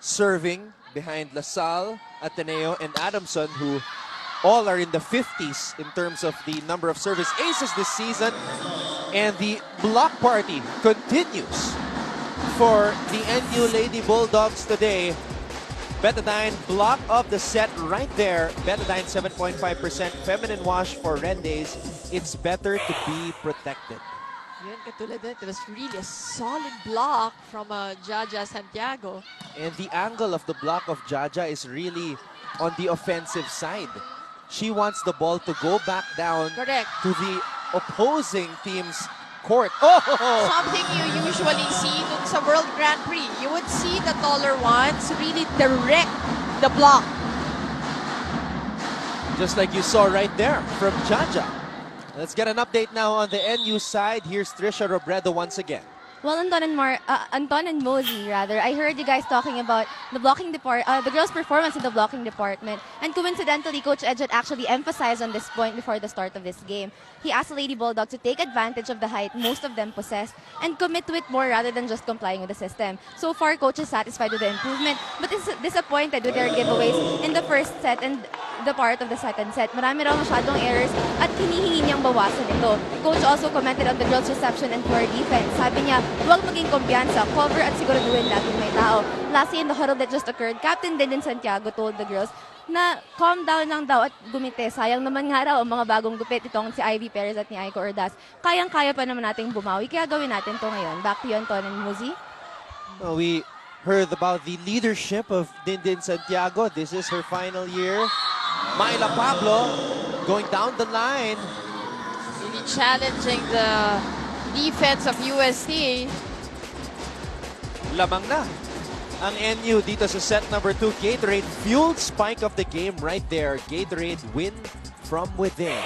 serving behind LaSalle, Ateneo, and Adamson, who all are in the 50s in terms of the number of service aces this season. And the block party continues for the NU Lady Bulldogs today. Betadine block of the set right there. Betadine 7.5% feminine wash for red days. It's better to be protected.
Yun, katulad nun, it was really a solid block from Jaja Santiago.
And the angle of the block of Jaja is really on the offensive side. She wants the ball to go back down to the opposing team's court. Oh!
Something you usually see dun sa World Grand Prix. You would see the taller ones really direct the block.
Just like you saw right there from Jaja. Let's get an update now on the NU side. Here's Trisha Robredo once again.
Well, Anton and Mosey, rather, I heard you guys talking about the blocking the girls' performance in the blocking department. And coincidentally, Coach Edget actually emphasized on this point before the start of this game. He asked the Lady Bulldogs to take advantage of the height most of them possess and commit to it more rather than just complying with the system. So far, Coach is satisfied with the improvement, but is disappointed with their giveaways in the first set and the part of the second set. Marami raw masyadong errors at hinihingi niyang bawasan ito. Coach also commented on the girls' reception and poor defense. Sabi niya, huwag maging kumpiyansa, cover at siguraduhin laging may tao. Lastly, in the huddle that just occurred, Captain Dindin Santiago told the girls na calm down lang daw at gumite. Sayang naman nga raw ang mga bagong gupit itong si Ivy Perez at ni Aiko Ordaz. Kayang-kaya pa naman nating bumawi, kaya gawin natin to ngayon. Back to you, Anton and Muzi.
Well, we heard about the leadership of Dindin Santiago. This is her final year. Myla Pablo going down the line.
Really challenging the defense of UST.
Lamang na ang NU dito sa set number 2. Gatorade fueled spike of the game right there. Gatorade win from within.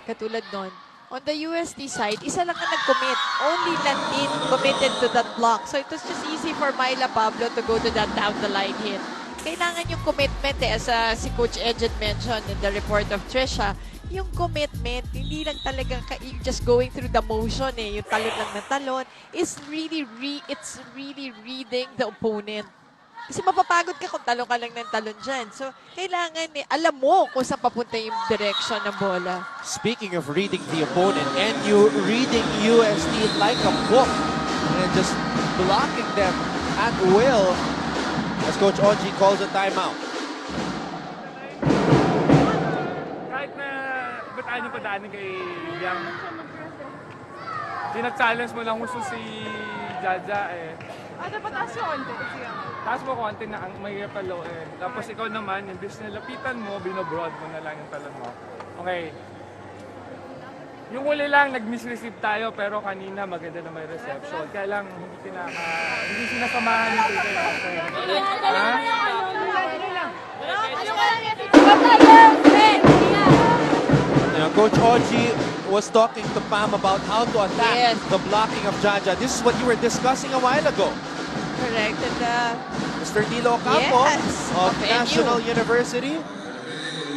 Katulad nun, on the UST side, isa lang ang nag-commit. Only Lantin committed to that block. So it was just easy for Myla Pablo to go to that down the line hit. Kailangan yung commitment as si Coach Edget mentioned in the report of Trisha. Yung commitment, hindi lang talaga just going through the motion yung talon lang ng talon. It's really reading the opponent. Kasi mapapagod ka kung talon ka lang ng talon dyan. So, kailangan alam mo kung saan papunta yung direction ng bola.
Speaking of reading the opponent, NU reading UST like a book and just blocking them at will as Coach Oji calls a timeout.
Kahit na bataan yung padaanin kay Yang, pinag-challenge mo lang gusto si Jaja
Dapat taas yung konti.
Taas mo konti na ang may palo Tapos ikaw naman, imbis na lapitan mo, binobroad mo na lang yung talon mo. Okay. Yung huli lang, nag-misreceive tayo, pero kanina maganda na may reception. Kaya lang, hindi sinasamahan yung trigger natin. Ha?
Coach Oji was talking to Pam about how to attack the blocking of Jaja. This is what you were discussing a while ago.
Correct. And,
Mr. Dilo Campo of
of
National
NU.
University.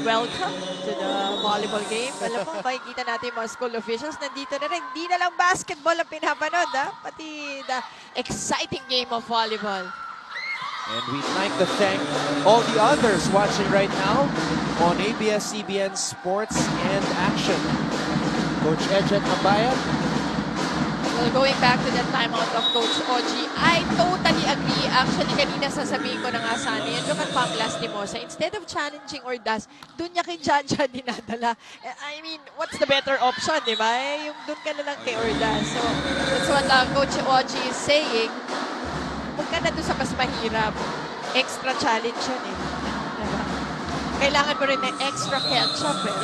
Welcome to the volleyball game. Alam mo, makikita natin yung mga school officials. Nandito na rin. Hindi na lang basketball ang pinapanood, ha? Pati the exciting game of volleyball.
And we'd like to thank all the others watching right now on ABS-CBN Sports and Action. Coach Ejet Abaya.
Well, going back to the timeout of Coach Oji, I totally agree. Actually, kanina sasabihin ko na nga sana yan. Look at Pam Lastimosa. Instead of challenging Ordaz, dun niya kay Jaja dinadala. I mean, what's the better option, di ba? Yung dun ka na lang kay Ordaz. So, that's what Coach Oji is saying. Huwag ka na dun sa mas mahirap. Extra challenge yan eh. Diba? Kailangan mo rin ng extra ketchup eh.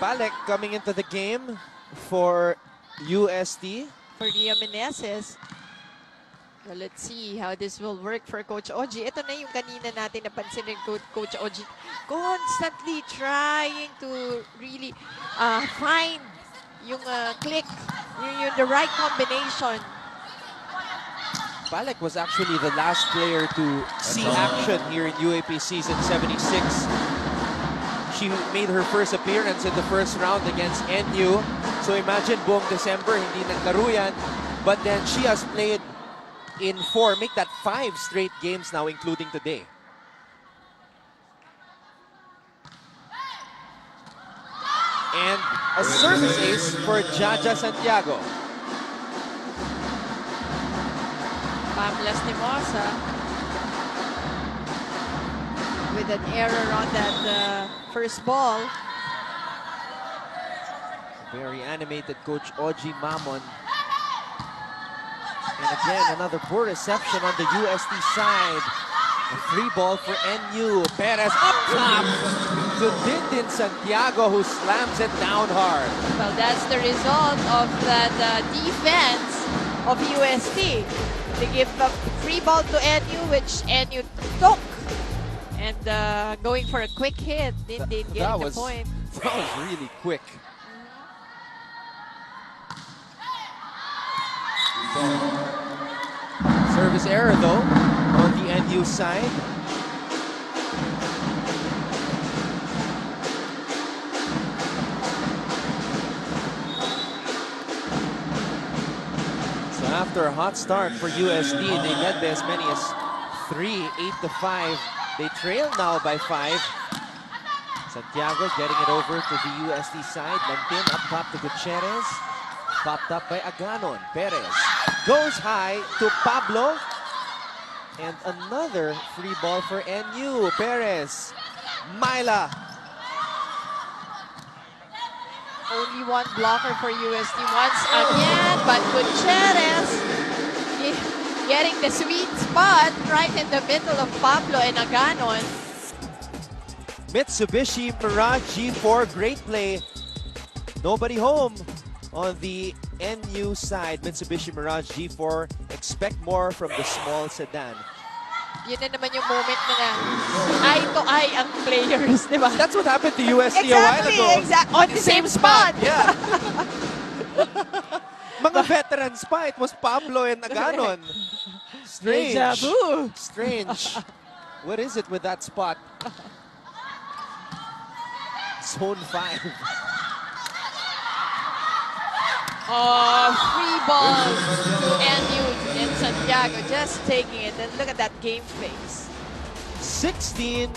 Palek coming into the game for UST.
For Ria Meneses. Well, let's see how this will work for Coach Oji. Ito na yung kanina natin napansin rin Coach Oji. Constantly trying to really find yung click, yung the right combination.
Palek was actually the last player to see action here in UAP Season 76. She made her first appearance in the first round against NU. So imagine buong December, hindi naglaro yan. But then she has played in 4, make that 5 straight games now, including today. And a service ace for Jaja Santiago.
Pam Lastimosa with an error on that first ball.
Very animated Coach Oji Mamon. And again, another poor reception on the UST side. A free ball for NU. Perez up top to Dindin Santiago, who slams it down hard.
Well, that's the result of that defense of UST. They give a free ball to NU, which NU took. And going for a quick hit, Dindin getting the point.
That was really quick. Service error though on the NU side. So after a hot start for USD, they led by as many as 3, 8-5. They trail now by 5. Santiago getting it over to the USD side. Lantin up top to Gutierrez. Popped up by Aganon. Perez goes high to Pablo. And another free ball for NU. Perez. Myla.
Only one blocker for UST once again, but Gutierrez getting the sweet spot right in the middle of Pablo and Aganon.
Mitsubishi Mirage G4, great play. Nobody home on the NU side. Mitsubishi Mirage G4, expect more from the small sedan.
Yun na naman yung moment na eye to eye ang players, di ba?
That's what happened to UST a while ago.
Exactly, on the same spot.
Yeah. Mga veterans pa, it was Pablo and Aganon. Strange.
Deja vu.
Strange. What is it with that spot? Zone 5.
Free ball. NU and Santiago just taking it. And look at that game face.
16-12.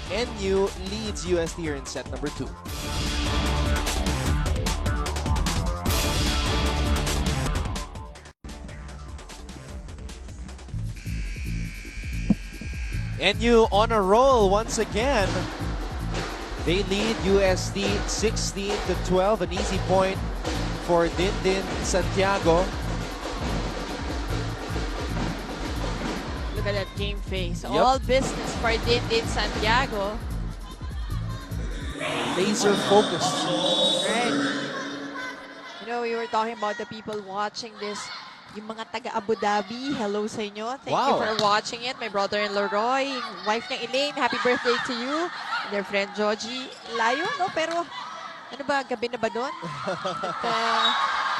NU leads UST here in set number 2. NU on a roll once again. They lead UST 16-12, an easy point for Dindin Santiago.
Look at that game face.
Yep.
All business for Din Santiago.
Laser focused.
Right. You know, we were talking about the people watching this. Yung mga taga Abu Dhabi, hello sa inyo. Thank you
Wow.
for watching it. My brother-in-law Roy, wife niya Elaine, happy birthday to you. And their friend Joji. Layo, no? Pero, ano ba, gabi na ba doon?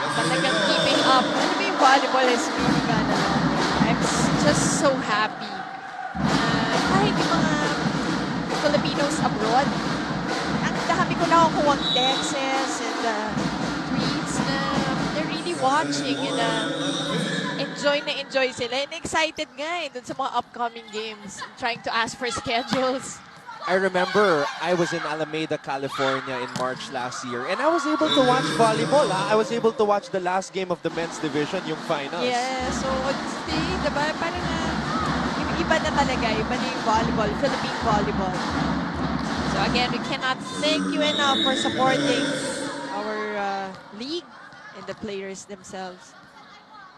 At talagang keeping up. Ano ba yung volleyball is really gone along. I'm just so happy. Kahit yung mga Filipinos abroad, ang dami ko nakukuha texts and tweets na they're really watching and enjoy sila. And excited nga dun sa mga upcoming games. I'm trying to ask for schedules.
I remember I was in Alameda, California in March last year, and I was able to watch volleyball. I was able to watch the last game of the men's division, yung finals.
Yeah, so diba, parang iba na talaga. Iba na yung volleyball, Philippine volleyball. So again, we cannot thank you enough for supporting our league and the players themselves.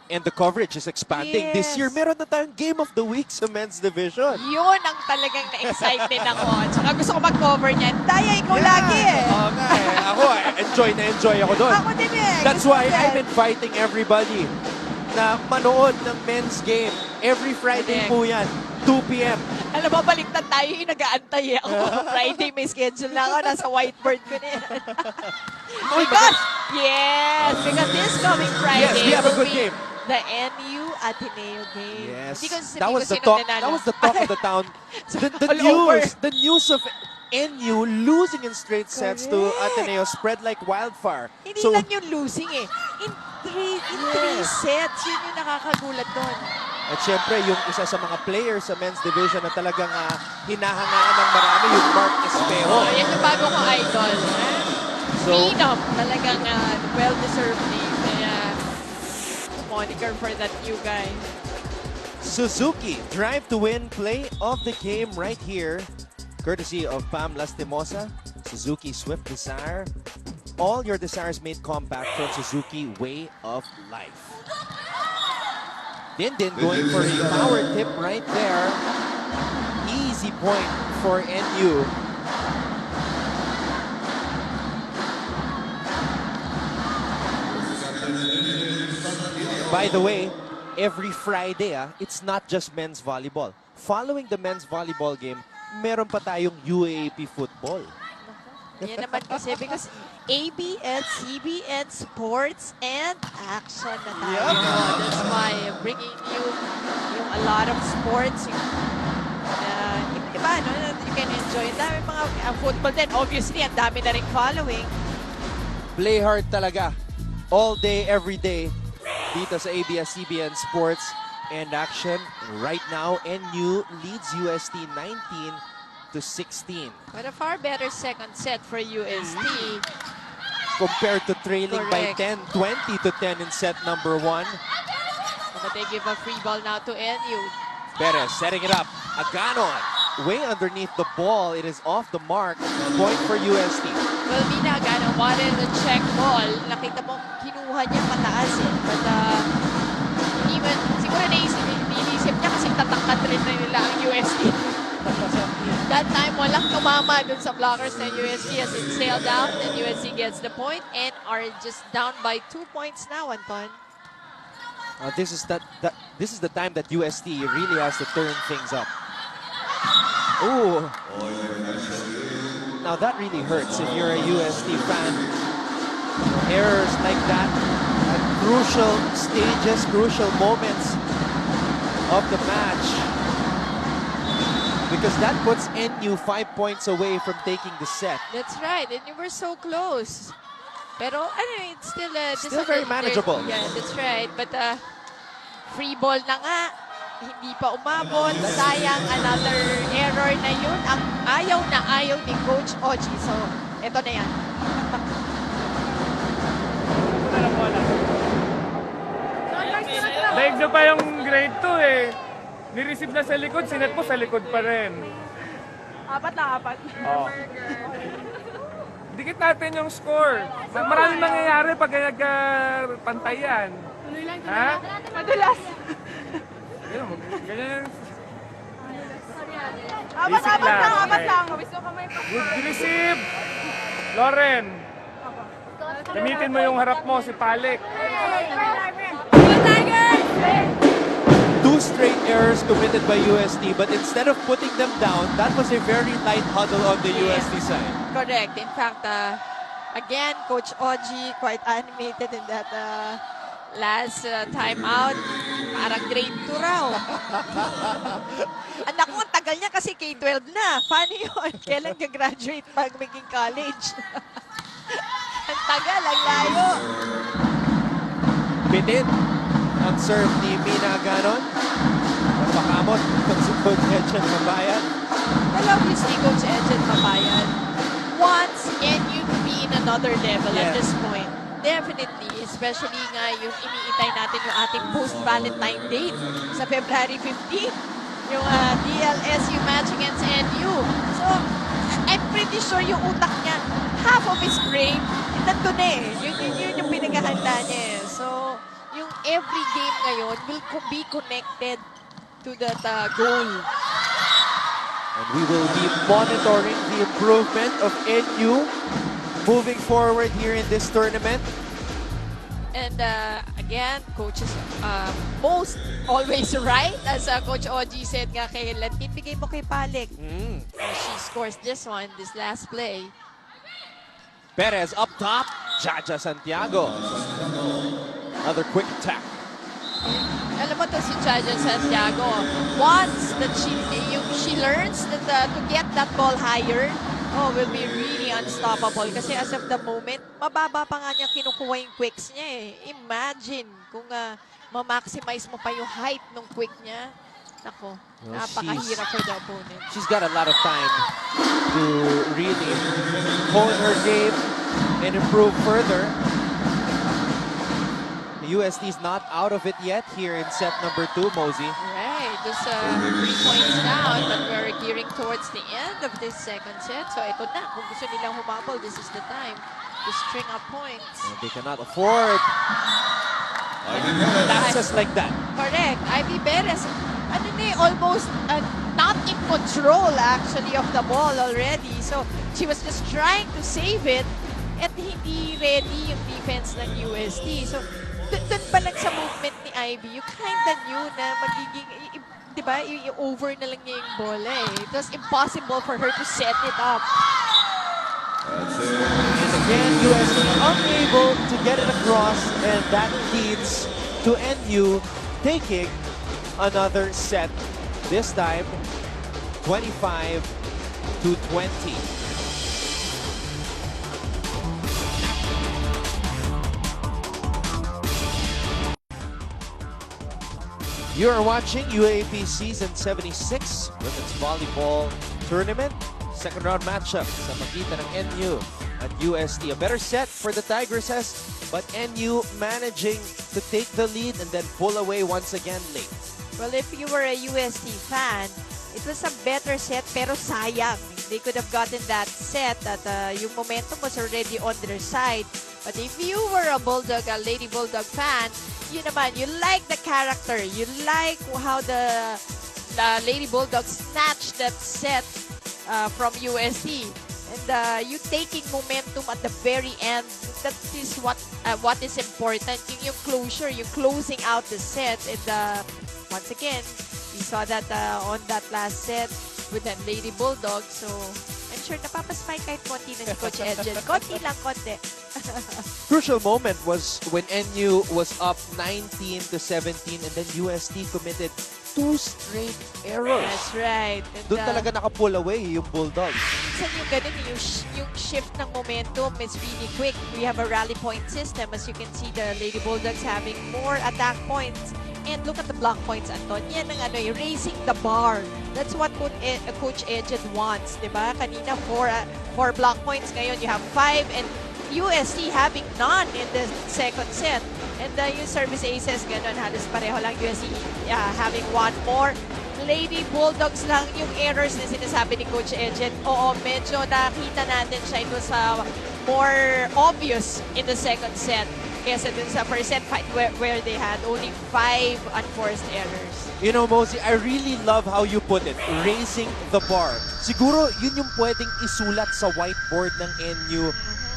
And the coverage is expanding.
Yes.
This year, meron na tayong Game of the Week sa men's division.
Yun ang talagang na-excite din ako. Tsaka gusto ko mag-cover niyan. Daya, ikaw lagi eh.
Oo nga eh. Ako, enjoy ako doon.
Ako din eh.
That's
Gusto
why
ko din.
I'm inviting everybody na manood ng men's game. Every Friday
Correct.
po yan, 2 p.m.
Alam mo, baliktad tayo yung nag-aantay eh. Ako, Friday may schedule na ako. Nasa whiteboard ko na yan. because this coming Friday
Yes, we have a
will
good
be
game.
the NU Ateneo game.
Yes,
Hindi ko sabihin
that was
kung
the
sinong
talk.
nanalo.
That was the talk of the town.
All over.
The news of NU losing in straight sets to Ateneo spread like wildfire.
Hindi lang yung losing eh. In three sets, yun yung nakakagulat doon.
At syempre, yung isa sa mga players sa men's division na talagang hinahangaan ng marami, yung Mark Espejo.
Yan yung bago ko idol.
So,
Phenom. Talagang well-deserved name. Kaya, moniker for that new guy.
Suzuki, drive to win, play of the game right here. Courtesy of Pam Lastimosa, Suzuki Swift Desire. All your desires made compact from Suzuki Way of Life. Din going for a power tip right there. Easy point for NU. By the way, every Friday, it's not just men's volleyball. Following the men's volleyball game, meron pa tayong UAAP football.
Yan naman kasi because ABS, CBN, sports, and action na tayo.
Yep.
That's why I'm bringing you yung a lot of sports. Yung, iba, no? You can enjoy. Ang dami mga football din. Obviously, ang dami na rin following.
Play hard talaga. All day, every day. Dito sa ABS-CBN Sports and Action. Right now, NU leads UST 19-16.
But a far better second set for UST.
Compared to trailing by
Correct.
10, 20-10 in set number 1.
But they give a free ball now to NU.
Perez setting it up. Aganon. Way underneath the ball. It is off the mark. Point for UST.
Well, Mina Agano wanted the check ball. Nakita mo, kinuha niya pataas eh. But, even, siguro iniisip niya kasi tatangkat rin na nila ang UST. That time, walang tumama dun sa blockers ng UST as it sailed out and UST gets the point and are just down by 2 points now, Anton.
This is the time that UST really has to turn things up. Ooh. Now that really hurts if you're a UST fan. Errors like that at crucial stages, crucial moments of the match. Because that puts NU 5 points away from taking the set.
That's right, and you were so close. Pero, it's still...
Still very manageable.
Yeah, that's right. But, free ball na nga. Hindi pa umabot. Sayang, another error na yun. Ang ayaw ni Coach Ochi. So, eto na yan.
Daig nyo pa yung grade 2 eh. Ni-receive na sa likod, sinet mo sa likod pa rin.
Apat.
Oh. Dikit natin yung score. Maraming mangyayari pag nagpantayan.
Tuloy lang.
Ha?
Madulas.
Ganyan Basic lang. Okay. Good receive. Lauren. Gamitin mo yung harap mo, si Palik.
2 straight errors committed by UST, but instead of putting them down, that was a very light huddle on the UST side.
Correct. In fact, again, Coach Oji quite animated in that last timeout. Parang grade 2 raw. Anak ko, ang tagal niya kasi K-12 na. Paano yun? Kailan ka graduate pag maging college? Ang tagal, ang layo.
Bitin ang serve ni Mina Ganon. Napakamot si Coach Edgen Mabayan.
I love you see Coach Edgen Mabayan. Wants NU to be in another level at this point. Definitely, especially nga yung iniintay natin yung ating post-Valentine date sa February 15. Yung DLSU match against NU. So, I'm pretty sure yung utak niya, half of his brain, nandun eh. Yun yung pinaghahanda niya eh. So, yung every game ngayon will be connected to that goal.
And we will be monitoring the improvement of NU moving forward here in this tournament.
And again, Coach is most always right. As Coach Oji said nga kay Lantin, bigay mo kay Palik. She scores this one, this last play.
Perez up top. Jaja Santiago. Another quick attack.
Alam mo to si Jaja Santiago. Once that she learns that to get that ball higher, will be really unstoppable. Kasi as of the moment, mababa pa nga niya kinukuha yung quicks niya eh. Imagine kung ma-maximize mo pa yung height ng quick niya. Nako, napakahirap for the opponent.
She's got a lot of time to really hone her game and improve further. The UST is not out of it yet here in set number 2, Mosey.
Right, just 3 points down, but we're gearing towards the end of this second set. So ito na, kung gusto nilang humabol, this is the time to string up points.
And they cannot afford lapses like that.
Correct. Ivy Perez, almost not in control actually of the ball already. So she was just trying to save it at hindi ready yung defense ng UST. So doon pa lang sa movement ni Ivy, you kinda knew na magiging, di ba, i-over na lang niya yung bola eh. It was impossible for her to set it up.
And again, UST unable to get it across, and that leads to NU taking another set. This time, 25-20. You are watching UAAP Season 76 Women's Volleyball Tournament. Second round matchup sa pagitan ng NU at UST. A better set for the Tigresses, but NU managing to take the lead and then pull away once again late.
Well, if you were a UST fan, it was a better set pero sayang. They could have gotten that set that yung momentum was already on their side. But if you were a Lady Bulldog fan, you naman, you like the character. You like how the Lady Bulldogs snatched that set from UST. And you taking momentum at the very end, that is what is important. Yung closure, yung closing out the set. And once again, we saw that on that last set with that Lady Bulldog. So I'm sure napapaspike kahit konti na ni Coach Edgen. Konti lang, konti.
Crucial moment was when NU was up 19-17 and then UST committed 2 straight errors.
That's right.
Doon talaga naka-pull away yung Bulldogs.
Minsan yung ganun, yung shift ng momentum is really quick. We have a rally point system. As you can see, the Lady Bulldogs having more attack points. And look at the block points, Anton. Yan ang raising the bar. That's what Coach Edgen wants, di ba? Kanina, 4 block points. Ngayon, you have 5. And UST having none in the second set. And yung service aces, ganun, halos pareho lang. UST having 1 more. Lady Bulldogs lang yung errors na sinasabi ni Coach Edgen. Oo, medyo nakita natin siya. It was more obvious in the second set. kesa dun sa first set fight where they had only 5 unforced errors.
You know, Mosey, I really love how you put it, raising the bar. Siguro, yun yung pwedeng isulat sa whiteboard ng NU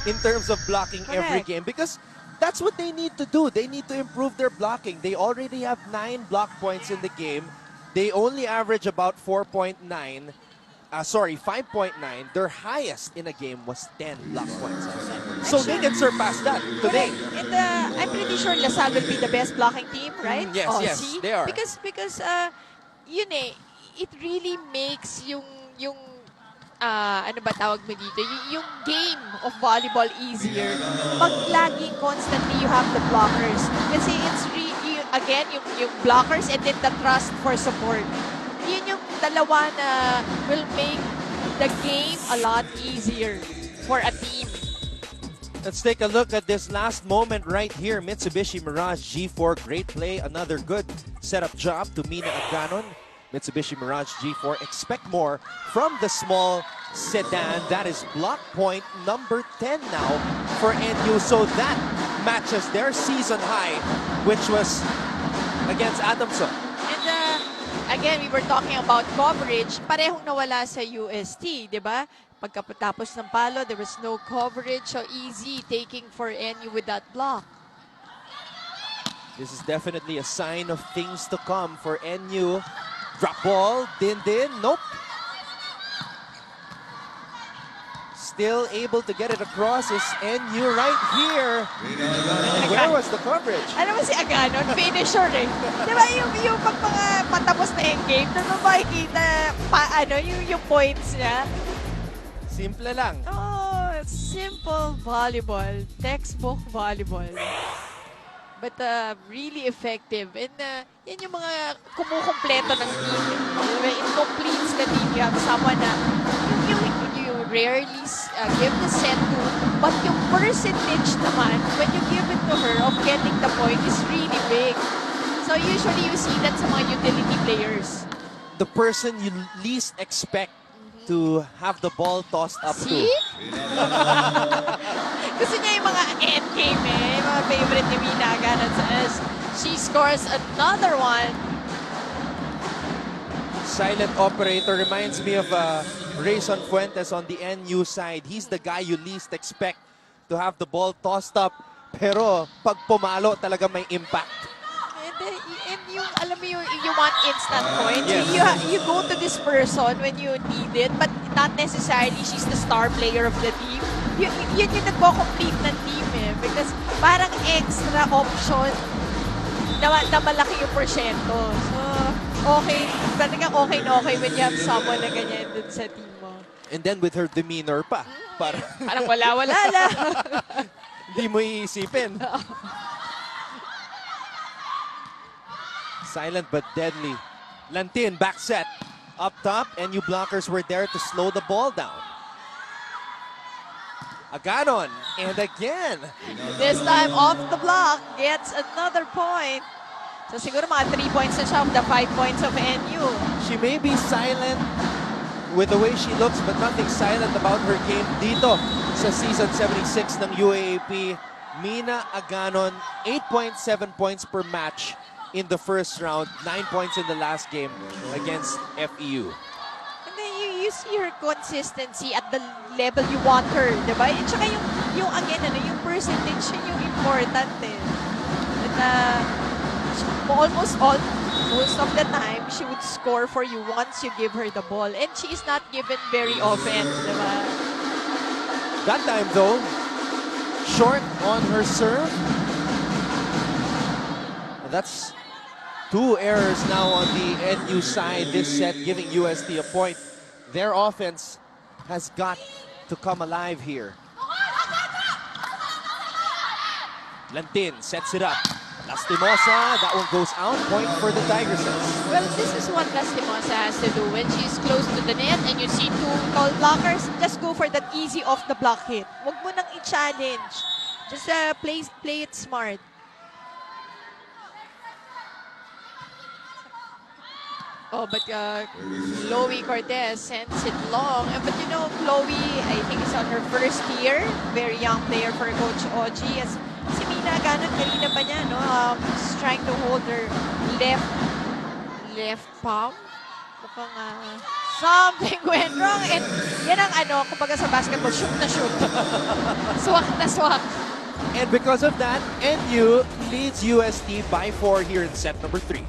in terms of blocking every game because that's what they need to do. They need to improve their blocking. They already have 9 block points in the game. They only average about 5.9. Their highest in a game was 10 block points. So they can surpass that today.
And I'm pretty sure LaSalle will be the best blocking team, right?
Yes,
see?
they are.
Because yun eh, it really makes yung ano ba tawag mo dito? Yung game of volleyball easier. Pag laging constantly you have the blockers. Kasi it's really, again, yung blockers and then the trust for support. Yun yung dalawa na will make the game a lot easier for a team.
Let's take a look at this last moment right here. Mitsubishi Mirage G4, great play. Another good setup job to Mina Aganon. Mitsubishi Mirage G4, expect more from the small sedan. That is block point number 10 now for NU. So that matches their season high, which was against Adamson.
And again, we were talking about coverage. Parehong nawala sa UST, di ba? Pagkatapos ng palo, there was no coverage. So easy taking for NU with that block.
This is definitely a sign of things to come for NU. Drop ball, din, nope. Still able to get it across is NU right here. Where was the coverage?
Ano mo si Aganon? Finisher eh. Di ba yung pag mga patapos na yung game, doon mo makikita yung points niya?
Simple lang.
Oh, simple volleyball. Textbook volleyball. But really effective. And yan yung mga kumukumpleto ng team. It completes the team. You have someone na you rarely give the set to, but yung percentage naman, when you give it to her of getting the point is really big. So usually you see that sa mga utility players.
The person you least expect to have the ball tossed up to.
Gusto niya yung mga endgame eh. Yung mga favorite ni Mina Aganon as she scores another one.
Silent operator reminds me of Rayson Fuentes on the NU side. He's the guy you least expect to have the ball tossed up. Pero pag pumalo talaga may impact.
And yung, alam mo yung, you want instant points.
Yes.
You go to this person when you need it, but not necessarily she's the star player of the team. Yun yung nagko-complete ng team eh. Because parang extra option na malaki yung porsyento. So, okay. Talagang okay na okay when you have someone na ganyan dun sa team mo.
And then with her demeanor pa.
Parang wala-wala lang.
Hindi mo iisipin. Silent but deadly. Lantin, back set. Up top, NU blockers were there to slow the ball down. Aganon, and again.
This time off the block, gets another point. So siguro mga 3 points na siya of the 5 points of NU.
She may be silent with the way she looks, but nothing silent about her game dito sa season 76 ng UAAP. Mina Aganon, 8.7 points per match in the first round, 9 points in the last game against FEU.
And then you see her consistency at the level you want her, diba? At saka yung again, yung percentage, yun yung important eh. And most of the time, she would score for you once you give her the ball. And she is not given very often, diba?
That time though, short on her serve. That's 2 errors now on the NU side this set, giving UST a point. Their offense has got to come alive here. Lantin sets it up. Lastimosa, that one goes out. Point for the Tigersons.
Well, this is what Lastimosa has to do. When she's close to the net and you see 2 tall blockers, just go for that easy off-the-block hit. Huwag mo nang i-challenge. Just play it smart. Oh, but Chloe Cortez sends it long. But you know, Chloe, I think is on her first year. Very young player for Coach Oji. As si Mina Mina Aganon, kanina pa niya, no? She's trying to hold her left palm. Mukhang something went wrong. And yan ang kumbaga sa basketball, shoot na shoot. Swak na swak.
And because of that, NU leads UST by 4 here in set number 3.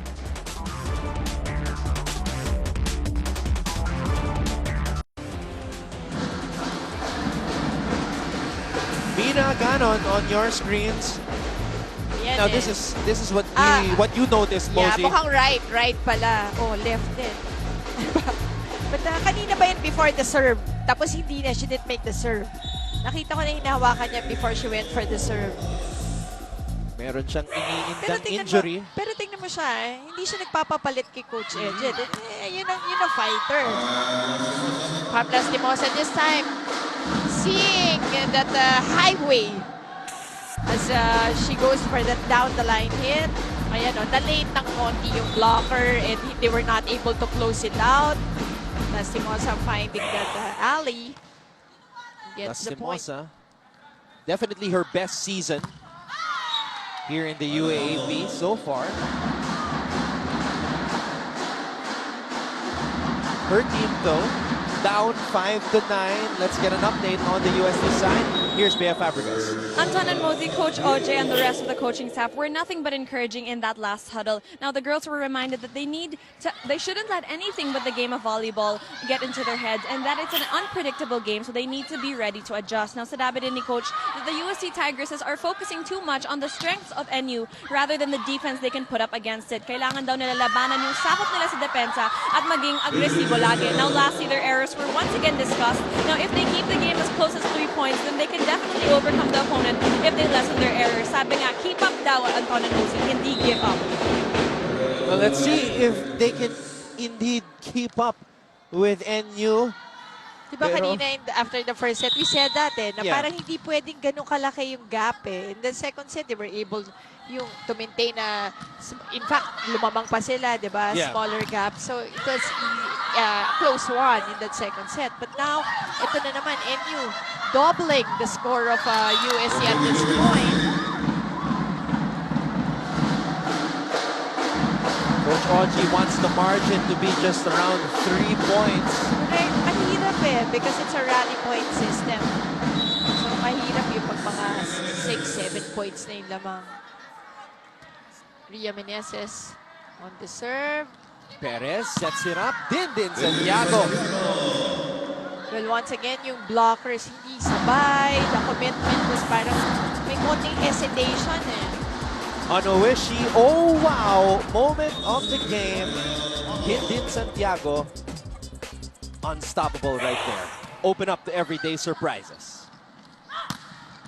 Mina Ganon on your screens.
Yan
Now
eh.
this is what you noticed,
Yeah,
Mosey.
mukhang right pala. Oh, left din. But kanina ba yun before the serve? Tapos hindi na, she didn't make the serve. Nakita ko na hinahawakan niya before she went for the serve.
Meron siyang iniindang
tingnan
injury.
Pero tingnan mo siya, hindi siya nagpapapalit kay Coach Ejed. Yun ang fighter. Pablas Timosa this time, seeing that highway as she goes for that down the line hit. Ayan o, na-late ng konti yung blocker and they were not able to close it out. Lastimosa finding that alley. Gets the point.
Lastimosa, definitely her best season here in the UAAP so far. Her team though, down 5-9. Let's get an update on the UST side. Here's Bea Fabregas.
Anton and Mosey, Coach OJ, and the rest of the coaching staff were nothing but encouraging in that last huddle. Now the girls were reminded that they shouldn't let anything but the game of volleyball get into their heads, and that it's an unpredictable game, so they need to be ready to adjust. Now sinabi din ni Coach that the UST Tigresses are focusing too much on the strengths of NU rather than the defense they can put up against it. Kailangan daw nila labanan yung sakop nila sa depensa at maging agresibo lagi. Now lastly, their errors were once again discussed. Now if they keep the game as close as 3 points, then they can definitely overcome the opponent if they lessen their errors. Sabi nga, keep up daw Anton and Mosey, hindi give up.
Well, let's see if they can indeed keep up with NU.
Diba kanina after the first set, we said that na parang hindi pwedeng ganun kalaki yung gap eh. In the second set, they were able to maintain in fact, lumamang pa sila, diba?
Yeah.
Smaller gap. So it was close one in that second set. But now, ito na naman, NU doubling the score of USC at this point.
Coach Oji wants the margin to be just around 3 points.
Right, mahirap eh, because it's a rally point system. So mahirap yung pag mga 6-7 points na yung lamang. Ria Meneses on the serve.
Perez sets it up. Din Santiago.
Well, once again, yung blockers hindi sabay. The commitment was parang may konting hesitation eh.
Onowishi, oh wow! Moment of the game. Din Santiago. Unstoppable right there. Open up the everyday surprises.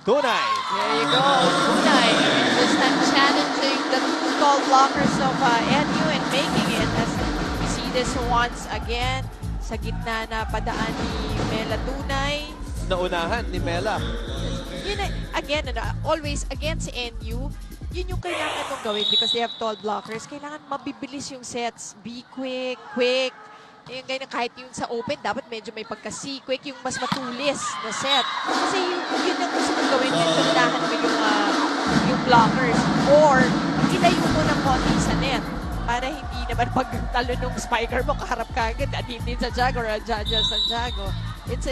Tunay.
There you go. Tunay. This time challenging the tall blockers of NU and making it. As we see this once again. Sa gitna na padaan ni Mela Tunay.
Naunahan ni Mela.
Yun, again, always against NU, yun yung kailangan mong gawin because they have tall blockers. Kailangan mabibilis yung sets. Be quick. Yung ganyan, kahit yung sa open, dapat medyo may pagka-quick, yung mas matulis na set. Kasi yun ang gusto mong gawin, yung sundahan mo yung blockers. Or, ilayo mo ng konti sa net. Para hindi naman pag talo nung spiker mo, kaharap ka agad, din Santiago or Santiago. It's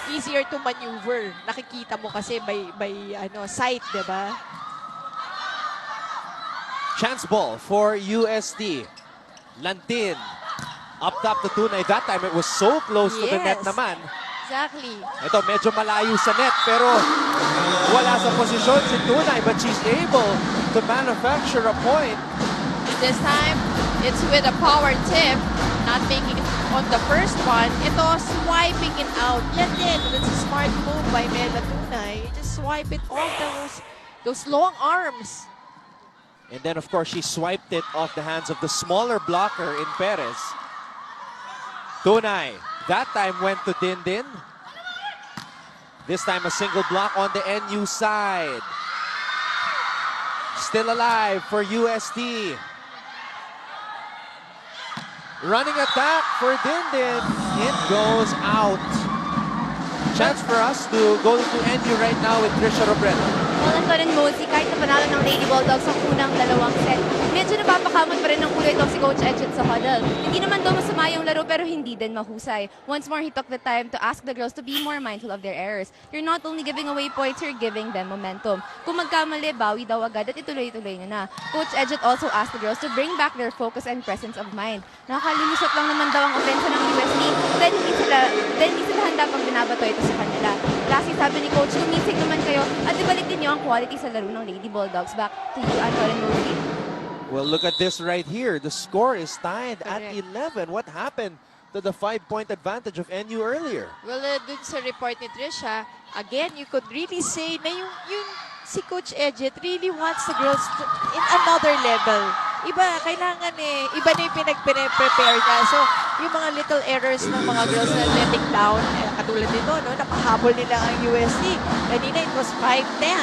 easier to maneuver. Nakikita mo kasi by sight, diba?
Chance ball for UST. Lantin. Up top to Tunay. That time it was so close to the net naman.
Exactly.
Ito medyo malayo sa net pero wala sa posisyon si Tunay but she's able to manufacture a point.
This time, it's with a power tip, not making it on the first one. Ito, swiping it out. Yan din. That's a smart move by Mela Tunay. Just swipe it off those long arms.
And then of course she swiped it off the hands of the smaller blocker in Perez. Tunay, that time went to Din. This time a single block on the NU side. Still alive for UST. Running attack for Din. It goes out. Chance for us to go to NU right now with Trisha Robredo.
Well, Anton and Mosey, kahit na panalo ng Lady Bulldogs ang unang dalawang set, medyo napapakamot pa rin ng ulo itong si Coach Edget sa huddle. Hindi naman daw masama yung laro pero hindi din mahusay. Once more, he took the time to ask the girls to be more mindful of their errors. You're not only giving away points, you're giving them momentum. Kung magkamali, bawi daw agad at ituloy-tuloy na. Coach Edget also asked the girls to bring back their focus and presence of mind. Nakakalulusot lang naman daw ang opensa ng UST, then hindi sila handa pang binabato ito sa kanila. Lastly, sabi ni Coach, gumising naman kayo at ibalik din niyo ang quality sa laro ng Lady Bulldogs. Back to you, Anton and Mosey.
Well, look at this right here. The score is tied at 11. What happened to the 5-point advantage of NU earlier?
Well, dun sa report ni Trisha, again, you could really say na yung si Coach Edget really wants the girls in another level. Iba, kailangan iba na yung pinag-prepare niya. So, yung mga little errors ng mga girls na letting down, katulad nito, no, napahabol nila ang UST. Kanina, it was 5-10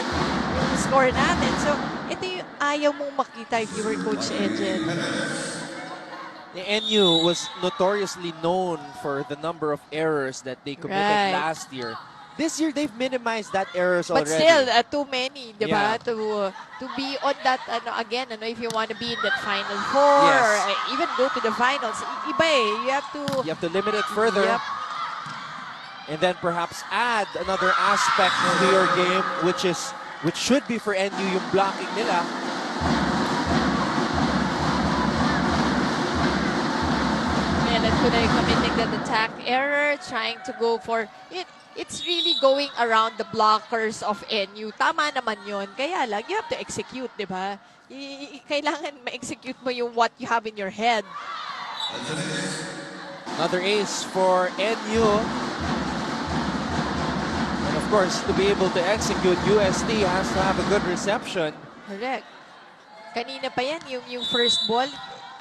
yung score natin. So, ito yung ayaw mong makita if you were Coach Edget.
The NU was notoriously known for the number of errors that they committed last year. This year, they've minimized that errors already.
But still, too many, di ba?
Yeah.
To be on that, again, if you want to be in that Final Four, or even go to the finals, iba You
have to limit it further.
Yep.
And then perhaps add another aspect to your game, which should be for NU yung blocking nila.
And then could I committing that attack error, trying to go for it. It's really going around the blockers of NU. Tama naman yun. Kaya lang, you have to execute, di ba? Kailangan ma-execute mo yung what you have in your head.
Another ace for NU. And of course, to be able to execute, UST has to have a good reception.
Correct. Kanina pa yan, yung first ball,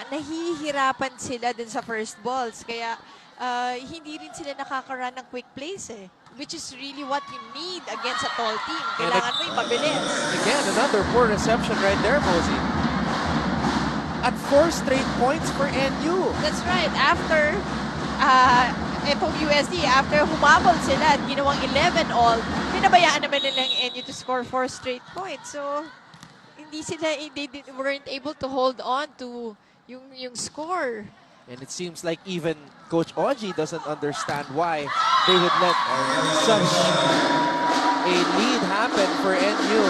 nahihirapan sila din sa first balls. Kaya hindi rin sila nakakaroon ng quick plays which is really what you need against a tall team. Kailangan mo yung mabilis.
Again, another poor reception right there, Mosey. At 4 straight points for NU.
That's right. After itong USD, after humabol sila at ginawang 11-all, pinabayaan naman nila ang NU to score 4 straight points. So, they weren't able to hold on to yung score.
And it seems like even Coach Oji doesn't understand why they would let such a lead happen for NU.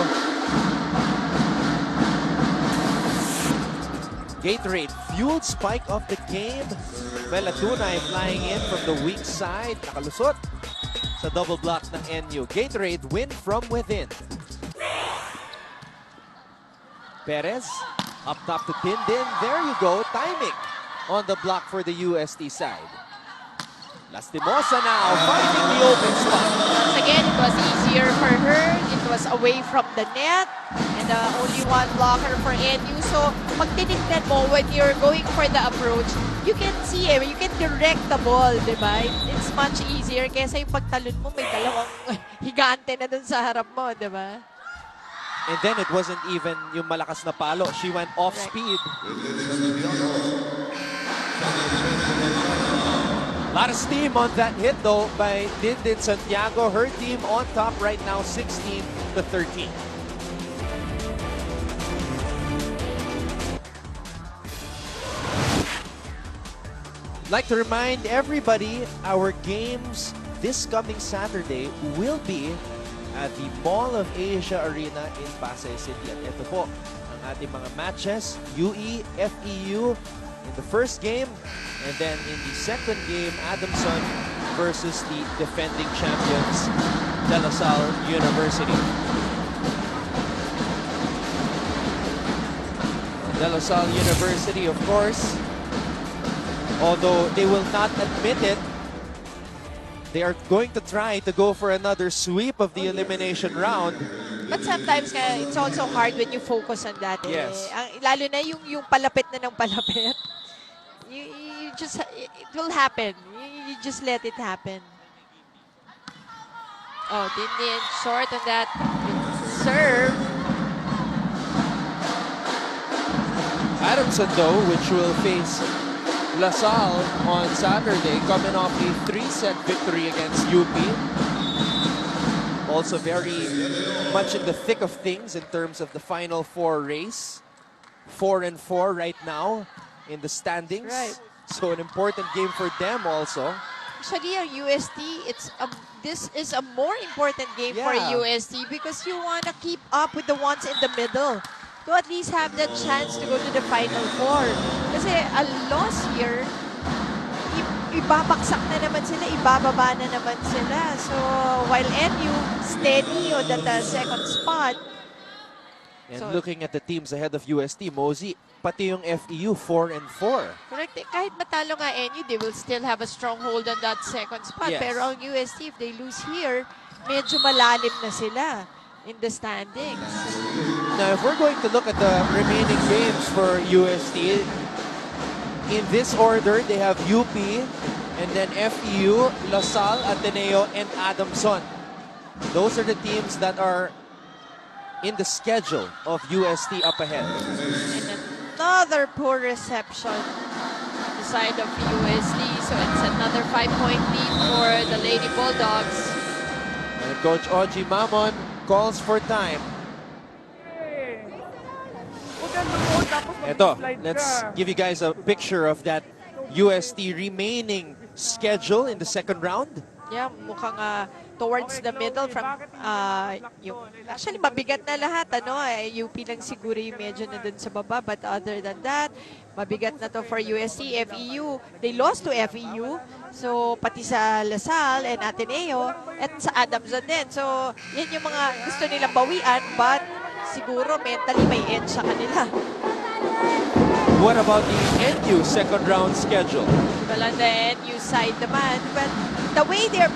Gatorade, fueled spike of the game. Melatunay flying in from the weak side. Nakalusot sa double block ng NU. Gatorade win from within. Perez up top to Tindin. There you go. Timing on the block for the UST side. Lastimosa now finding the open spot.
Once again, it was easier for her. It was away from the net. And only one blocker for NU. So, pag tinignan mo, when you're going for the approach, you can see you can direct the ball, di ba? It's much easier kaysa yung pagtalon mo, may dalawang higante na dun sa harap mo, di ba?
And then it wasn't even yung malakas na palo. She went off speed. A lot of steam on that hit though by Dindin Santiago. Her team on top right now, 16-13. I'd like to remind everybody, our games this coming Saturday will be at the Mall of Asia Arena in Pasay City. At ito po ang ating mga matches, UE, FEU in the first game, and then in the second game, Adamson versus the defending champions, De La Salle University. De La Salle University, of course, although they will not admit it, they are going to try to go for another sweep of the elimination round.
But sometimes it's also hard when you focus on that.
Yes.
Lalo na yung palapit na ng palapit. You just, it will happen. You just let it happen. Oh, Dindin short on that serve.
Adamson though, which will face La Salle on Saturday, coming off a 3-set victory against UP. Also very much in the thick of things in terms of the Final Four race. 4-4 right now in the standings.
Right.
So an important game for them also.
Actually, UST, this is a more important game for UST because you want to keep up with the ones in the middle to at least have the chance to go to the Final Four. Kasi a loss here, ibabaksak na naman sila, ibababa na naman sila. So, while NU steady on that second spot.
And looking at the teams ahead of UST, Mosey, pati yung FEU 4-4.
Correct. Kahit matalo nga NU, they will still have a stronghold on that second spot.
Yes.
Pero ang UST, if they lose here, medyo malalim na sila in the standings.
Now, if we're going to look at the remaining games for UST, in this order, they have UP, and then FEU, LaSalle, Ateneo, and Adamson. Those are the teams that are in the schedule of UST up ahead.
And another poor reception on the side of UST. So it's another 5-point lead for the Lady Bulldogs.
And Coach Oji Mamon calls for time. Ito, let's give you guys a picture of that UST remaining schedule in the second round.
Yeah, mukhang towards the middle from actually mabigat na lahat UP lang siguro yung medyo na dun sa baba, but other than that mabigat na to for UST. FEU, they lost to FEU, so pati sa LaSalle and Ateneo at sa Adamson din, so yan yung mga gusto nilang bawian, but siguro mentally may edge sa kanila.
What about the NU second round schedule?
Well, on the NU side naman, but the way they're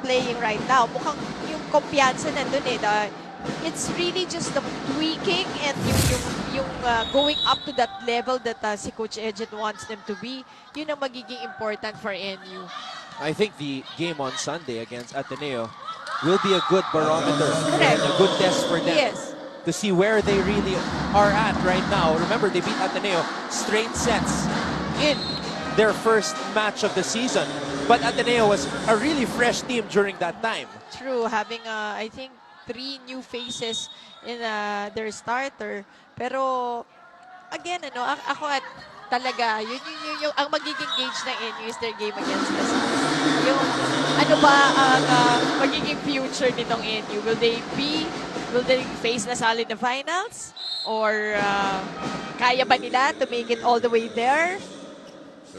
playing right now, mukhang yung kumpiyansa nandun it's really just the tweaking and yung going up to that level that si Coach Ejet wants them to be. Yun ang magiging important for NU.
I think the game on Sunday against Ateneo will be a good barometer and a good test for them.
Yes.
To see where they really are at right now. Remember, they beat Ateneo straight sets in their first match of the season. But Ateneo was a really fresh team during that time.
True, having I think 3 new faces in their starter. Pero again, ako at talaga, yung ang magiging gauge ng NU is their game against us. Yung ano ba ang magiging future nitong NU? Will they face LaSalle in the finals? Or kaya ba nila to make it all the way there?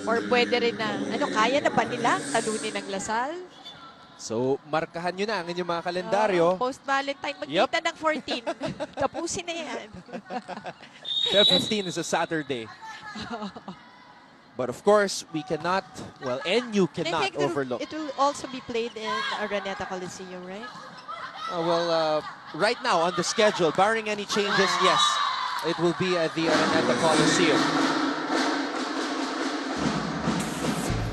Or pwede rin na, kaya na ba nila talunin ng LaSalle?
So, markahan nyo na ang inyong mga kalendaryo.
Post-Valentine, magkita ng 14. Tapusin na yan.
15 is a Saturday. But of course, we cannot, well, NU cannot overlook.
It will also be played in Araneta Coliseum, right?
Right now on the schedule, barring any changes, yes, it will be at the Araneta Coliseum.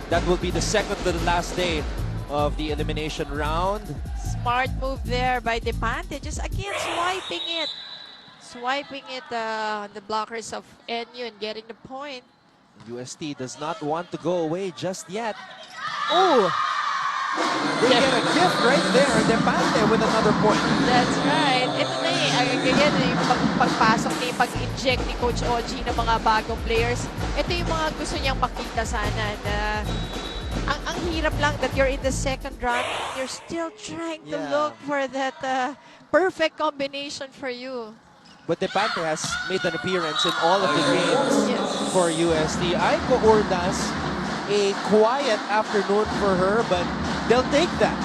That will be the second to the last day of the elimination round.
Smart move there by Depante, just again swiping it on the blockers of NU and getting the point.
UST does not want to go away just yet. Oh! They get a gift right there. Depante with another point.
That's right. Ito na again, yung pagpasok niya, pag-inject ni Coach Oji ng mga bagong players. Ito yung mga gusto niyang makita sana na ang hirap lang that you're in the second round. You're still trying to look for that perfect combination for you.
But Depante has made an appearance in all of the games for UST. Aiko Urdas, a quiet afternoon for her, but they'll take that.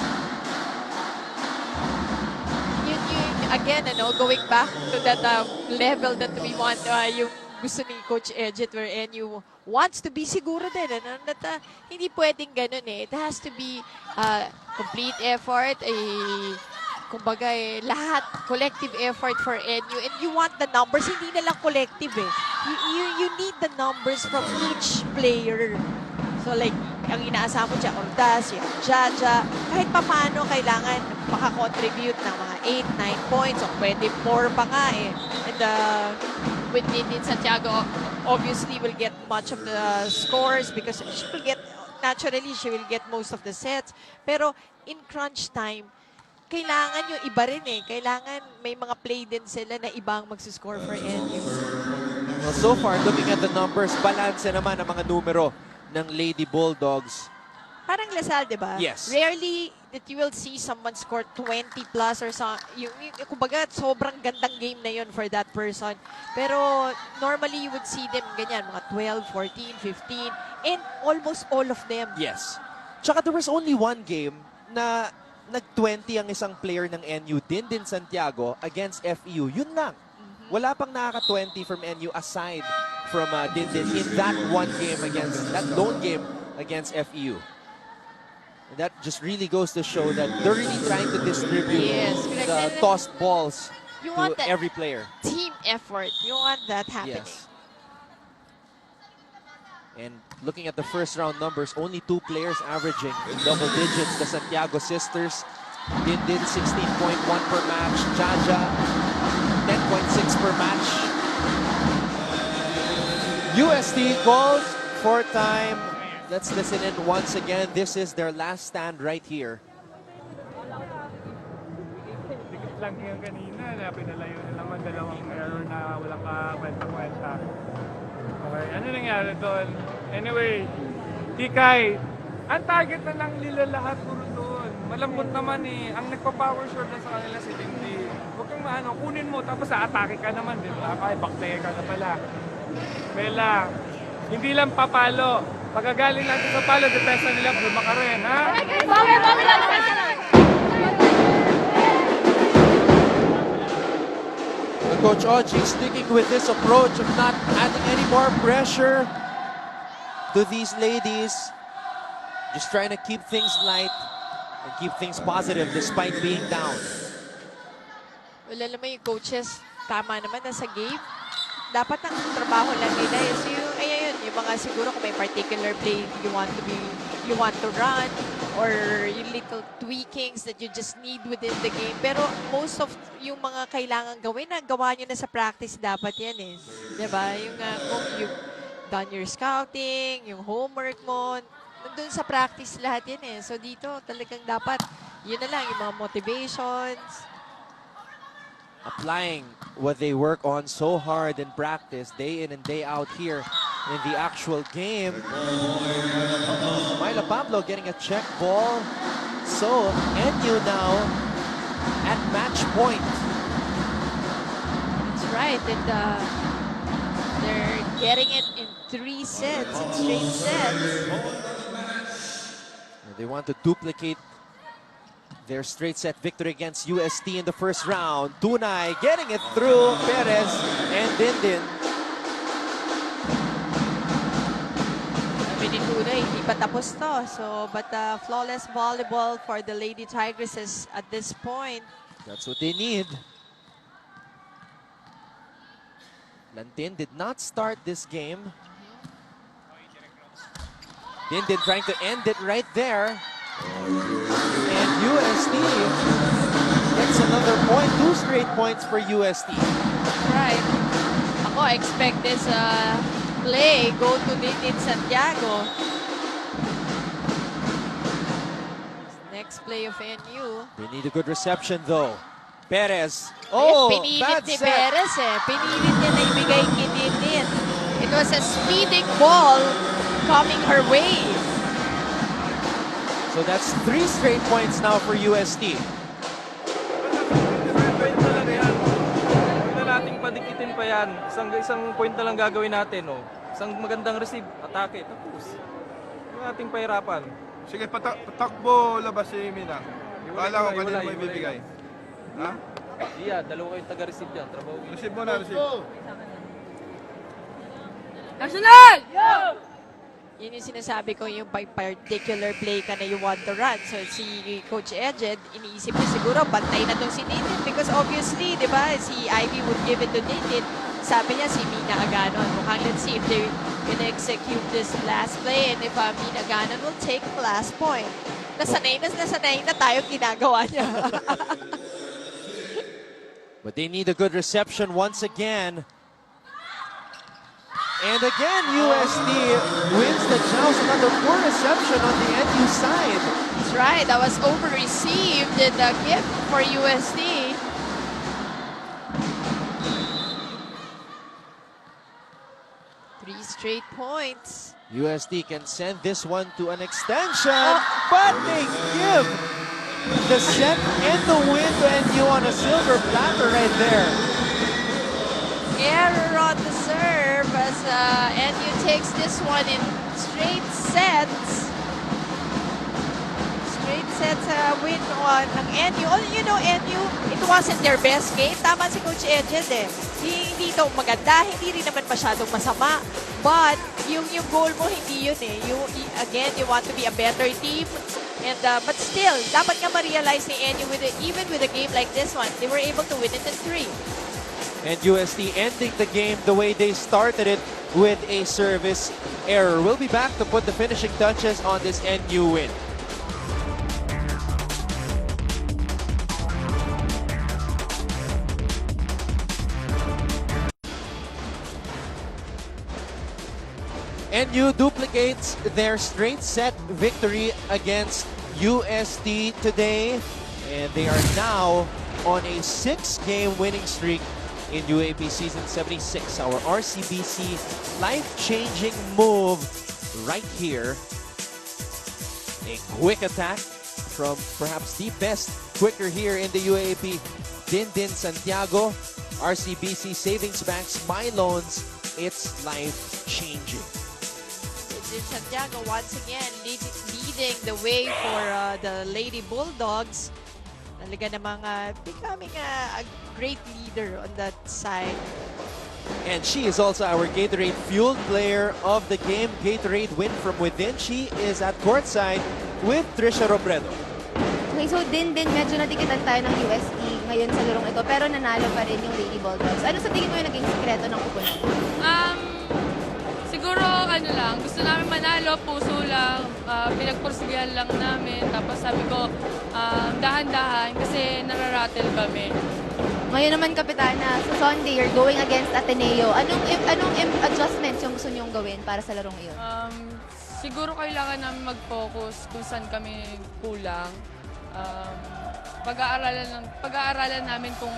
Again, going back to that level that we want, yung gusto ni Coach Ejet, where NU wants to be siguro din, that hindi pwedeng ganun It has to be complete effort, kumbaga lahat, collective effort for NU. And you want the numbers, hindi na lang collective You need the numbers from each player. So like, ang inaasahan mo dyan, Ordas, yung Jaja, kahit paano kailangan makakontribute ng mga 8, 9 points, o pwede more pa nga And with Nindin Santiago, obviously will get much of the scores because she will get, naturally, she will get most of the sets. Pero in crunch time, kailangan yung iba rin eh. Kailangan may mga play din sila na ibang magsuscore for NU.
Well, so far, looking at the numbers, balance naman ang mga numero ng Lady Bulldogs.
Parang Lasal, di ba?
Yes.
Rarely that you will see someone score 20 plus or some, kumbaga, sobrang gandang game na yun for that person. Pero normally you would see them ganyan, mga 12, 14, 15, and almost all of them.
Yes. Tsaka there was only one game na nag-20 ang isang player ng NU, din Santiago, against FEU. Yun lang. Wala pang nakaka-20 from NU aside from din in that one game against, that lone game against FEU. And that just really goes to show that they're really trying to distribute the tossed balls
You
to
want that
every player.
team effort. You want that happening.
Yes. And looking at the first round numbers, only 2 players averaging in double digits. The Santiago sisters, Din 16.1 per match. Jaja, 10.6 per match. UST calls for time. Let's listen in once again. This is their last stand right here.
Dikit lang yung kanina na pinalayo na naman dalawang error na walang kwenta-kwenta. Okay, ano nangyari doon? Anyway, Kikay, ang target na lang nila lahat puro doon. Malambot naman eh. Ang nagpa-power short na sa kanila si Lindy. Huwag kang maano, kunin mo tapos atake ka naman, di ba? Ay, backplayer ka na pala. Bella, hindi lang papalo. Pagkagaling natin sa palo, depensa nila, buma ka rin, ha?
Coach Oji sticking with this approach of not adding any more pressure to these ladies. Just trying to keep things light and keep things positive despite being down.
Wala naman yung coaches, tama naman na sa game. Dapat ang trabaho lang nila is yung mga siguro kung may particular play you want to run or yung little tweakings that you just need within the game. Pero most of yung mga kailangan gawin, gawa nyo na sa practice dapat yan eh. Diba? Yung kung you've done your scouting, yung homework mo, nandun sa practice lahat yan eh. So dito talagang dapat, yun na lang, yung mga motivations.
Applying what they work on so hard in practice, day in and day out here in the actual game. Myla Pablo getting a check ball. So, NU now at match point.
That's right. And they're getting it in 3 sets, in straight sets.
And they want to duplicate their straight set victory against UST in the first round. Tunay getting it through Perez and Dindin.
Sabi ni Tunay, hindi pa tapos to. So, but flawless volleyball for the Lady Tigresses at this point.
That's what they need. Lantin did not start this game. Dindin trying to end it right there. And UST gets another point. 2 straight points for UST.
Right. Ako, expect this play go to Dindin Santiago. Next play of NU.
They need a good reception though. Perez. Oh,
Pinilit
bad
ni
set.
Perez eh. Pinilit niya na ibigay kay Dindin. It was a speeding ball coming her way.
So that's 3 straight points now for UST.
Point na lang yan. Huwag na nating padikitin pa yan. Isang point na lang gagawin natin. Oh. Isang magandang receive, atake, tapos. Huwag nating pahirapan.
Sige, patakbo labas si Mina. Kala ko kanina mo ibibigay. Ha?
Iya, dalawa kayong taga-receive dyan. Trabaho.
Receive mo na, receive.
National! Yun yung sinasabi ko, yung particular play ka na you want to run. So si Coach Ejed, iniisip niya siguro, bantay na tong si Dindin. Because obviously, di ba, si Ivy would give it to Dindin. Sabi niya, si Mina Aganon. Mukhang let's see if they're gonna execute this last play. And if Mina Aganon will take the last point. Nasanay na tayo ginagawa niya.
But they need a good reception once again. And again, UST wins wins the joust. Another poor reception on the NU side.
That's right. That was over-received in the gift for USD. Three straight points.
USD can send this one to an extension, but they give the set and the win to NU on a silver platter right there.
Error on the serve as NU takes this one in straight sets. Straight sets win on ng NU. You know, NU, it wasn't their best game. Tama si Coach Edged eh. Hindi ito maganda, hindi rin naman masyadong masama. But yung goal mo, hindi yun eh. Again, you want to be a better team. And but still, dapat nga ma-realize ni NU even with a game like this one, they were able to win it in 3.
And USD ending the game the way they started it with a service error. We'll be back to put the finishing touches on this NU win. NU duplicates their straight set victory against USD today, and they are now on a 6-game winning streak in UAAP Season 76. Our RCBC life-changing move right here. A quick attack from perhaps the best quicker here in the UAAP, Dindin Santiago. RCBC Savings Bank My Loans, it's life-changing.
Dindin Santiago once again leading the way for the Lady Bulldogs. Talaga namang becoming a great leader on that side.
And she is also our Gatorade Fueled player of the game. Gatorade win from within. She is at courtside with Trisha Robredo.
Okay, so din medyo natikitan tayo ng UST ngayon sa larong ito, pero nanalo pa rin yung Lady Bulldogs. Ano sa tingin mo yung naging sikreto ng pupunan?
Siguro lang, gusto namin manalo, puso lang, pinagpursigihan lang namin. Tapos sabi ko, dahan-dahan kasi nararattle kami.
Ngayon naman, Kapitana, sa Sunday, you're going against Ateneo. Anong adjustments yung gusto niyong gawin para sa larong iyon?
Siguro kailangan namin mag-focus kung saan kami kulang. Pag-aaralan namin kung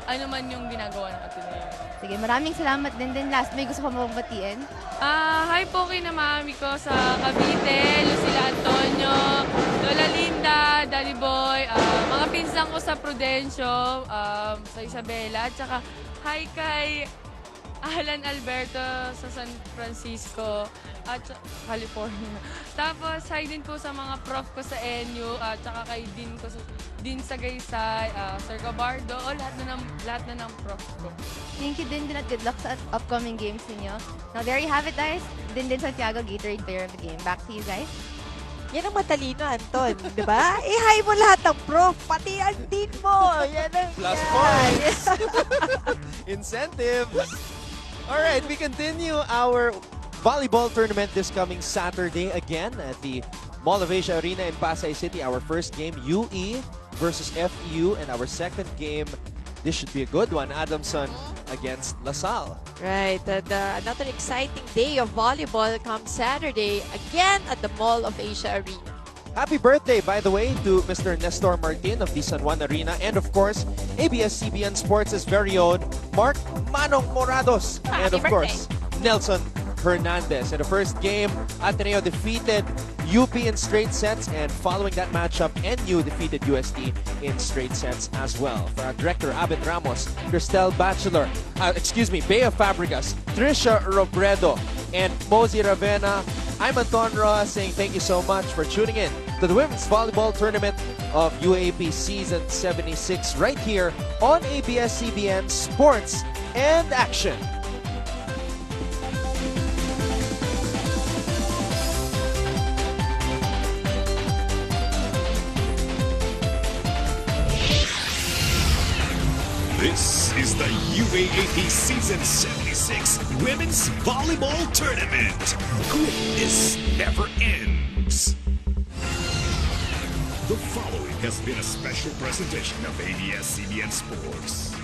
ano man yung ginagawa ng Ateneo.
Sige, maraming salamat din. Last, may gusto ka mababatiin?
Hi po kay na mami ko sa Cavite, Lucila Antonio, Lola Linda, Daddy Boy, mga pinsan ko sa Prudencio, sa Isabela, at saka hi kay Alan Alberto sa San Francisco at California. Tapos hi din po sa mga prof ko sa NU at saka kay Dean ko sa Gaysay, Sir Gabardo, lahat na ng prof ko.
Thank you din at good luck sa upcoming games ninyo. Now there you have it, guys. Din Santiago, Gatorade player of the game. Back to you guys.
Yan ang matalino, Anton. Diba? I-high mo lahat ng prof, pati ang dean mo. Yan ang
Plus points. Incentives. All right, we continue our volleyball tournament this coming Saturday again at the Mall of Asia Arena in Pasay City. Our first game, UE versus FEU, and our second game, this should be a good one, Adamson against LaSalle.
Right, and another exciting day of volleyball comes Saturday again at the Mall of Asia Arena.
Happy birthday, by the way, to Mr. Nestor Martin of the San Juan Arena, and of course, ABS-CBN Sports' very own Mark Manong Morados, and of course, Nelson Hernandez. In the first game, Ateneo defeated UP in straight sets, and following that matchup, NU defeated UST in straight sets as well. For our director, Abed Ramos, Cristel Bachelor, Bea Fabregas, Trisha Robredo, and Mozy Ravena, I'm Anton Roa saying thank you so much for tuning in to the Women's Volleyball Tournament of UAAP Season 76 right here on ABS-CBN Sports and Action.
This is the UAAP Season 76 Women's Volleyball Tournament. Greatness never ends. The following has been a special presentation of ABS-CBN Sports.